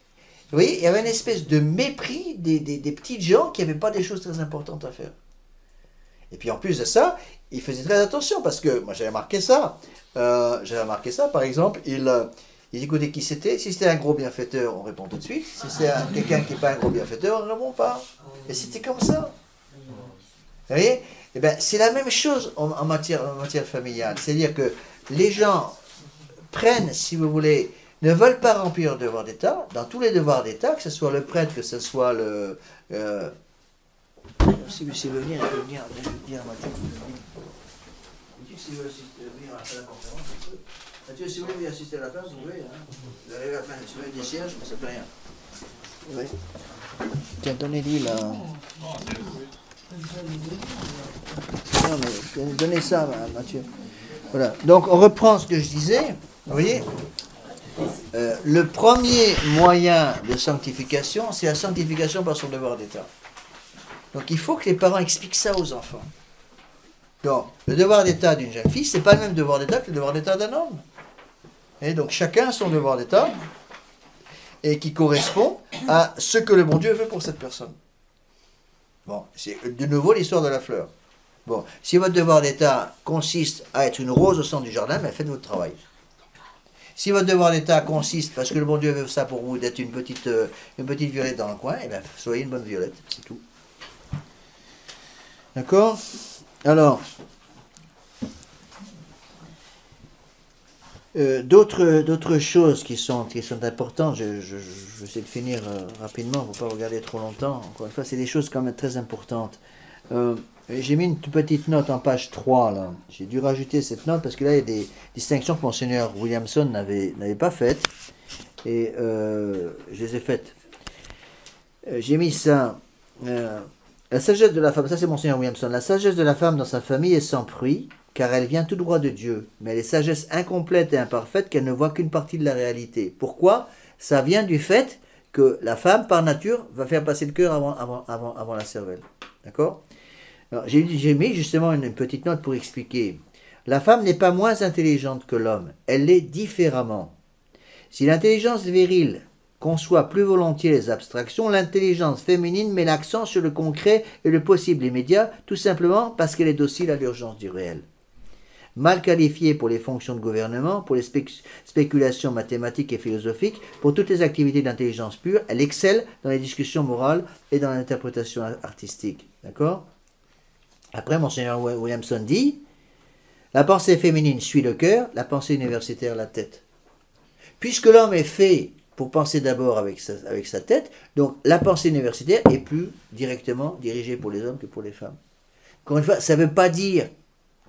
vous voyez, il y avait une espèce de mépris des petites gens qui n'avaient pas des choses très importantes à faire. Et puis en plus de ça, il faisait très attention, parce que moi j'avais remarqué ça. Par exemple, il écoutait qui c'était. Si c'était un gros bienfaiteur, on répond tout de suite. Si c'est quelqu'un qui n'est pas un gros bienfaiteur, on ne répond pas. Et c'était comme ça. Vous voyez? Eh bien, c'est la même chose en matière familiale. C'est-à-dire que les gens prennent, si vous voulez, ne veulent pas remplir le devoir d'État. Dans tous les devoirs d'État, que ce soit le prêtre, que ce soit le... si vous venir, il peut venir dire à Mathieu. Si vous voulez venir à la conférence, un peu. Mathieu, si vous voulez venir assister à la classe, vous pouvez. Hein. Vous arrivez à la fin de semaine des cierges, mais ça ne fait rien. Oui. Tiens, donnez-lui là. Non, mais donnez ça, Mathieu. Voilà. Donc, on reprend ce que je disais. Vous voyez, le premier moyen de sanctification, c'est la sanctification par son devoir d'État. Donc, il faut que les parents expliquent ça aux enfants. Donc, le devoir d'État d'une jeune fille, ce n'est pas le même devoir d'État que le devoir d'État d'un homme. Et donc, chacun a son devoir d'État et qui correspond à ce que le bon Dieu veut pour cette personne. Bon, c'est de nouveau l'histoire de la fleur. Bon, si votre devoir d'État consiste à être une rose au centre du jardin, ben faites votre travail. Si votre devoir d'État consiste, parce que le bon Dieu veut ça pour vous, d'être une petite violette dans le coin, eh ben, soyez une bonne violette, c'est tout. D'accord? Alors, d'autres choses qui sont importantes, je vais essayer de finir rapidement, il ne faut pas regarder trop longtemps. Encore une fois, c'est des choses quand même très importantes. J'ai mis une petite note en page 3, là. J'ai dû rajouter cette note parce que là, il y a des distinctions que Monseigneur Williamson n'avait pas faites. Et je les ai faites. J'ai mis ça. La sagesse de la femme, ça c'est Monseigneur Williamson. La sagesse de la femme dans sa famille est sans prix, car elle vient tout droit de Dieu. Mais elle est sagesse incomplète et imparfaite qu'elle ne voit qu'une partie de la réalité. Pourquoi? Ça vient du fait que la femme, par nature, va faire passer le cœur avant la cervelle. D'accord? Alors, j'ai mis justement une petite note pour expliquer. La femme n'est pas moins intelligente que l'homme, elle l'est différemment. Si l'intelligence virile conçoit plus volontiers les abstractions, l'intelligence féminine met l'accent sur le concret et le possible immédiat, tout simplement parce qu'elle est docile à l'urgence du réel. Mal qualifiée pour les fonctions de gouvernement, pour les spéculations mathématiques et philosophiques, pour toutes les activités d'intelligence pure, elle excelle dans les discussions morales et dans l'interprétation artistique. D'accord? Après, Monseigneur Williamson dit, la pensée féminine suit le cœur, la pensée universitaire la tête. Puisque l'homme est fait pour penser d'abord avec sa tête, donc la pensée universitaire est plus directement dirigée pour les hommes que pour les femmes. Encore une fois, ça ne veut pas dire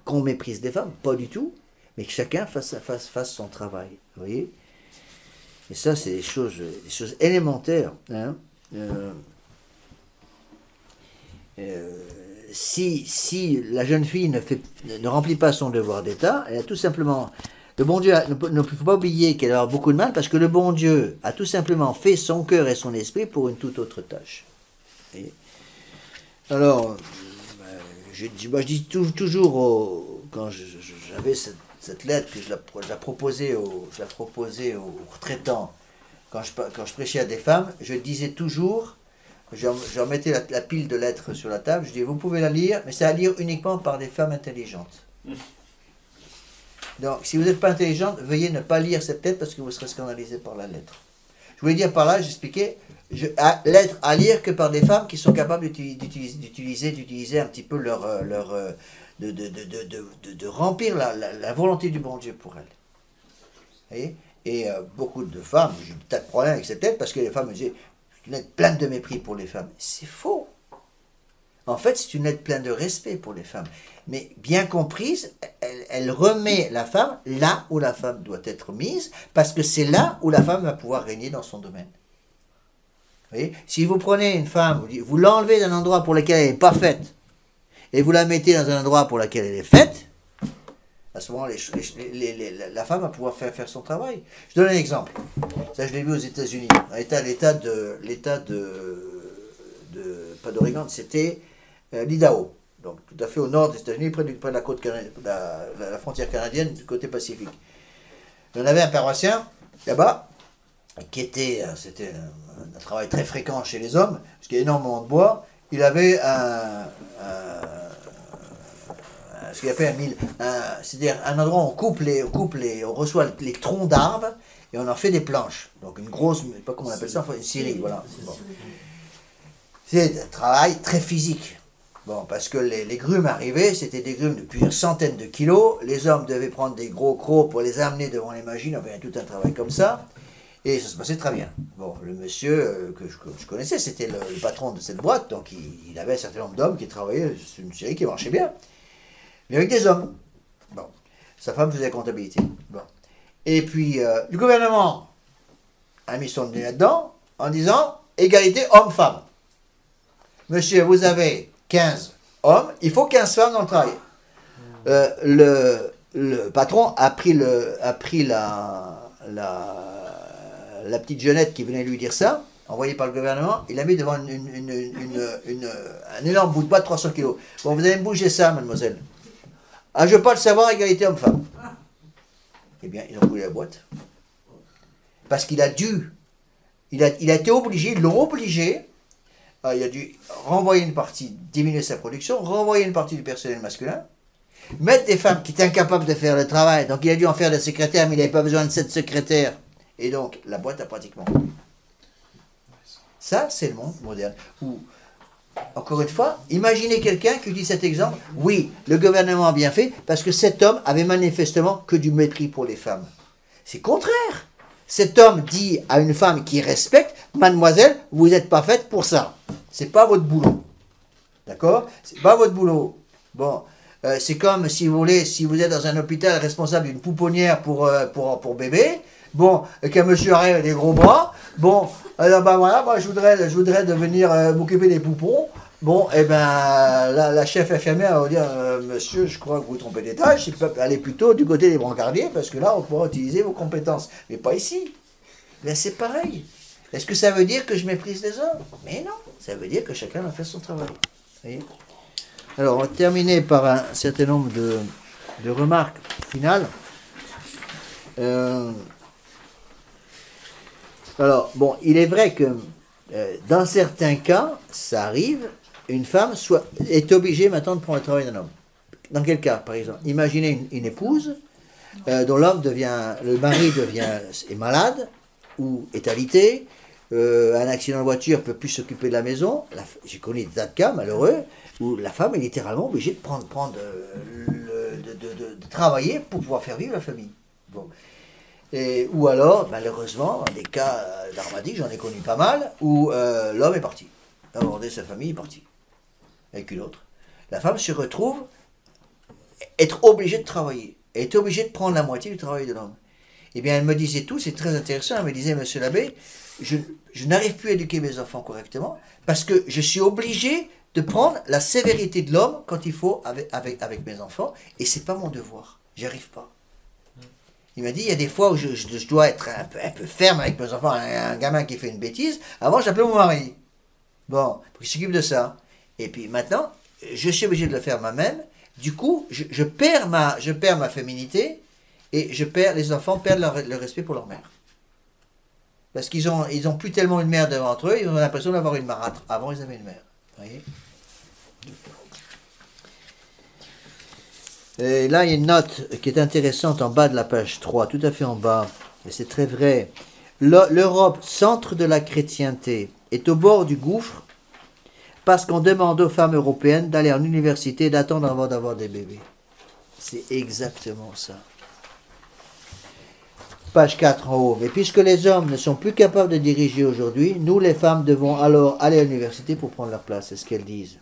qu'on méprise les femmes, pas du tout, mais que chacun fasse son travail. Vous voyez? Et ça, c'est des choses élémentaires. Hein? Si la jeune fille ne remplit pas son devoir d'État, elle a tout simplement... Le bon Dieu, ne faut pas oublier qu'elle va avoir beaucoup de mal, parce que le bon Dieu a tout simplement fait son cœur et son esprit pour une toute autre tâche. Et alors, je dis toujours, quand j'avais cette lettre, que je la proposais aux retraitants, quand je prêchais à des femmes, je disais toujours, je leur mettais la pile de lettres sur la table, je dis, vous pouvez la lire, mais c'est à lire uniquement par des femmes intelligentes. Donc, si vous n'êtes pas intelligente, veuillez ne pas lire cette lettre parce que vous serez scandalisé par la lettre. Je voulais dire par là, j'expliquais, lettre à lire que par des femmes qui sont capables d'utiliser un petit peu de remplir la volonté du bon Dieu pour elles. Vous voyez? Et beaucoup de femmes, j'ai un tas de problèmes avec cette lettre parce que les femmes me disaient, c'est une lettre pleine de mépris pour les femmes. C'est faux. En fait, c'est une lettre pleine de respect pour les femmes. Mais bien comprise, elle remet la femme là où la femme doit être mise, parce que c'est là où la femme va pouvoir régner dans son domaine. Vous voyez? Si vous prenez une femme, vous l'enlevez d'un endroit pour lequel elle n'est pas faite, et vous la mettez dans un endroit pour lequel elle est faite, à ce moment, la femme va pouvoir faire son travail. Je donne un exemple. Ça, je l'ai vu aux États-Unis. L'État pas d'Oregon, c'était l'Idaho. Donc, tout à fait au nord des États-Unis, près de la côte la frontière canadienne, du côté pacifique. On avait un paroissien, là-bas, c'était un travail très fréquent chez les hommes, parce qu'il y a énormément de bois. Il avait ce qu'il appelle un mille, c'est-à-dire un endroit où on reçoit les troncs d'arbres, et on en fait des planches. Donc, une grosse, je ne sais pas comment on appelle ça, une scierie, voilà. Bon. C'est un travail très physique. Bon, parce que les grumes arrivaient, c'était des grumes de plusieurs centaines de kilos. Les hommes devaient prendre des gros crocs pour les amener devant les machines. Enfin, tout un travail comme ça. Et ça se passait très bien. Bon, le monsieur que je connaissais, c'était le patron de cette boîte. Donc, il avait un certain nombre d'hommes qui travaillaient sur une série qui marchait bien. Mais avec des hommes. Bon. Sa femme faisait la comptabilité. Bon. Et puis, le gouvernement a mis son nez là-dedans en disant égalité homme-femme. Monsieur, vous avez 15 hommes, il faut 15 femmes dans le travail. Le patron a pris la petite jeunette qui venait lui dire ça, envoyée par le gouvernement, il l'a mis devant un énorme bout de bois de 300 kilos. Bon, vous allez me bouger ça, mademoiselle. Ah, je veux pas le savoir, égalité homme-femme. Eh bien, ils ont bougé la boîte. Parce qu'il a dû, il a été obligé, ils l'ont obligé. Il a dû renvoyer une partie, diminuer sa production, renvoyer une partie du personnel masculin, mettre des femmes qui étaient incapables de faire le travail, donc il a dû en faire des secrétaires, mais il n'avait pas besoin de 7 secrétaires. Et donc, la boîte a pratiquement... Ça, c'est le monde moderne. Où, encore une fois, imaginez quelqu'un qui dit cet exemple, oui, le gouvernement a bien fait, parce que cet homme avait manifestement que du mépris pour les femmes. C'est contraire. Cet homme dit à une femme qui respecte, mademoiselle, vous n'êtes pas faite pour ça. C'est pas votre boulot. D'accord? C'est pas votre boulot. Bon, c'est comme si vous voulez, si vous êtes dans un hôpital responsable d'une pouponnière pour bébé, bon, qu'un monsieur arrive avec des gros bras, bon, alors ben voilà, moi je voudrais devenir m'occuper des poupons. Bon, eh ben, la chef infirmière va vous dire, monsieur, je crois que vous vous trompez d'étage, il peut aller plutôt du côté des brancardiers, parce que là, on pourra utiliser vos compétences. Mais pas ici. Là, c'est pareil. Est-ce que ça veut dire que je méprise les hommes? Mais non, ça veut dire que chacun a fait son travail. Vous voyez? Alors, on va terminer par un certain nombre de remarques finales. Alors, bon, il est vrai que dans certains cas, ça arrive, une femme est obligée maintenant de prendre le travail d'un homme. Dans quel cas, par exemple? Imaginez une épouse dont le mari est malade ou est alité, un accident de voiture ne peut plus s'occuper de la maison. J'ai connu des tas de cas malheureux où la femme est littéralement obligée de travailler pour pouvoir faire vivre la famille. Bon. Ou alors, malheureusement, dans des cas dramatique, j'en ai connu pas mal, où l'homme est parti. Il a abandonné sa famille, il est parti. Avec une autre. La femme se retrouve être obligée de travailler. Elle est obligée de prendre la moitié du travail de l'homme. Eh bien, elle me disait tout, c'est très intéressant, elle me disait, monsieur l'abbé, je n'arrive plus à éduquer mes enfants correctement, parce que je suis obligé de prendre la sévérité de l'homme quand il faut avec mes enfants, et c'est pas mon devoir. J'y arrive pas. Il m'a dit, il y a des fois où je dois être un peu ferme avec mes enfants, un gamin qui fait une bêtise. Avant, j'appelais mon mari. Bon, pour qu'il s'occupe de ça. Et puis maintenant, je suis obligé de le faire moi-même. Du coup, je perds ma féminité et les enfants perdent le respect pour leur mère. Parce qu'ils ont plus tellement une mère devant eux, ils ont l'impression d'avoir une marâtre. Avant, ils avaient une mère. Vous voyez ? Et là, il y a une note qui est intéressante en bas de la page 3, tout à fait en bas, et c'est très vrai. L'Europe, centre de la chrétienté, est au bord du gouffre parce qu'on demande aux femmes européennes d'aller en université et d'attendre avant d'avoir des bébés. C'est exactement ça. Page 4 en haut. Mais puisque les hommes ne sont plus capables de diriger aujourd'hui, nous les femmes devons alors aller à l'université pour prendre leur place, c'est ce qu'elles disent.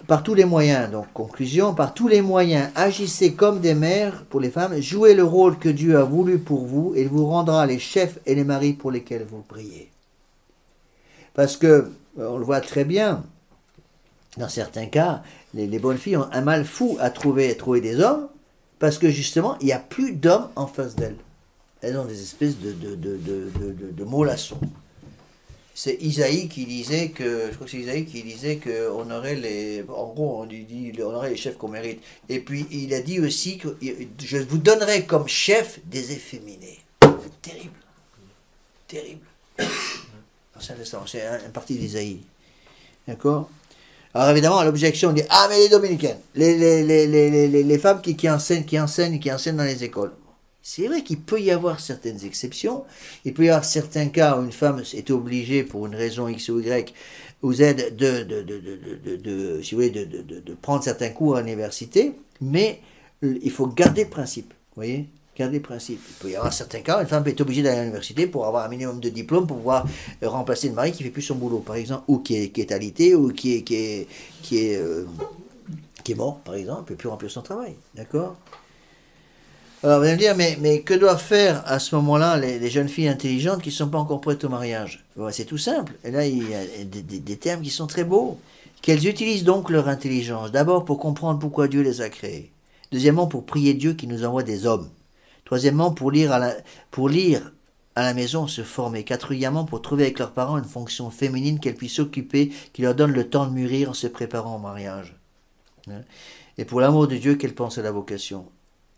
Par tous les moyens, donc conclusion, par tous les moyens, agissez comme des mères pour les femmes, jouez le rôle que Dieu a voulu pour vous, et il vous rendra les chefs et les maris pour lesquels vous priez. Parce que, on le voit très bien, dans certains cas, les bonnes filles ont un mal fou à trouver des hommes, parce que justement, il n'y a plus d'hommes en face d'elles. Elles ont des espèces de mollassons. C'est Isaïe qui disait que, on aurait on aurait les chefs qu'on mérite. Et puis il a dit aussi que je vous donnerai comme chef des efféminés. Terrible. Terrible. C'est une partie d'Isaïe. D'accord? Alors évidemment, l'objection dit, ah mais les dominicaines, les femmes qui enseignent dans les écoles. C'est vrai qu'il peut y avoir certaines exceptions. Il peut y avoir certains cas où une femme est obligée, pour une raison X ou Y, ou Z, de prendre certains cours à l'université, mais il faut garder le principe. Vous voyez ? Garder le principe. Il peut y avoir certains cas où une femme est obligée d'aller à l'université pour avoir un minimum de diplôme, pour pouvoir remplacer le mari qui ne fait plus son boulot, par exemple, ou qui est alité, ou qui est mort, par exemple, ne peut plus remplir son travail. D'accord ? Alors, vous allez me dire, mais que doivent faire à ce moment-là les jeunes filles intelligentes qui ne sont pas encore prêtes au mariage? Bon, c'est tout simple. Et là, il y a des termes qui sont très beaux. Qu'elles utilisent donc leur intelligence. D'abord, pour comprendre pourquoi Dieu les a créées. Deuxièmement, pour prier Dieu qui nous envoie des hommes. Troisièmement, pour lire à la maison, se former. Quatrièmement, pour trouver avec leurs parents une fonction féminine qu'elles puissent occuper, qui leur donne le temps de mûrir en se préparant au mariage. Et pour l'amour de Dieu, qu'elles pensent à la vocation.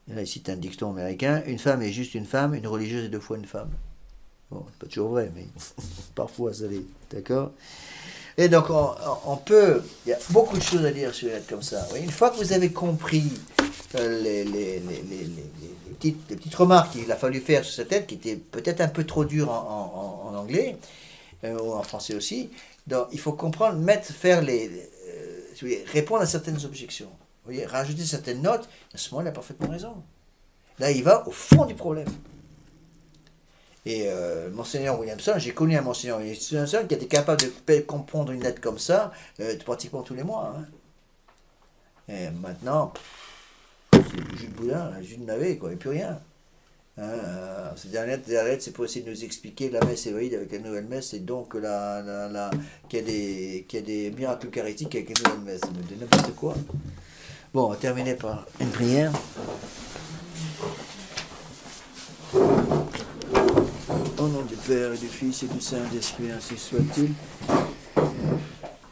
Là, il cite un dicton américain, une femme est juste une femme, une religieuse est 2 fois une femme. Bon, c'est pas toujours vrai, mais parfois ça l'est. D'accord ? Et donc, on peut, il y a beaucoup de choses à dire sur les lettres comme ça. Une fois que vous avez compris les petites remarques qu'il a fallu faire sur cette lettre, qui étaient peut-être un peu trop dures en anglais, ou en français aussi, donc il faut comprendre, répondre à certaines objections. Vous voyez, rajouter certaines notes, à ce moment, il a parfaitement raison. Là, il va au fond du problème. Et Monseigneur Williamson, j'ai connu un Monseigneur Williamson qui était capable de comprendre une lettre comme ça pratiquement tous les mois. Hein. Et maintenant, c'est du jus de boudin, du jus de navet, quoi, et plus rien. Cette dernière lettre, c'est pour essayer de nous expliquer la messe éveillée avec la nouvelle messe, et donc qu'il y a des miracles eucharistiques avec la nouvelle messe. C'est n'importe quoi. Bon, on va terminer par une prière. Au nom du Père et du Fils et du Saint-Esprit, ainsi soit-il.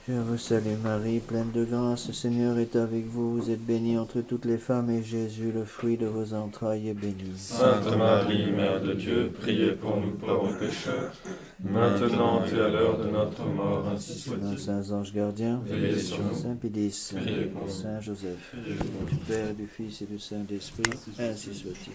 Je vous salue Marie, pleine de grâce, le Seigneur est avec vous. Vous êtes bénie entre toutes les femmes et Jésus, le fruit de vos entrailles, est béni. Sainte Marie, Mère de Dieu, priez pour nous pauvres pécheurs, maintenant et à l'heure de notre mort, ainsi soit-il. Saints anges gardiens, veillez sur nous. Saint Pédis, Priez pour nous. Saint Joseph, Priez pour nous. du Père, du Fils et du Saint-Esprit, ainsi soit-il.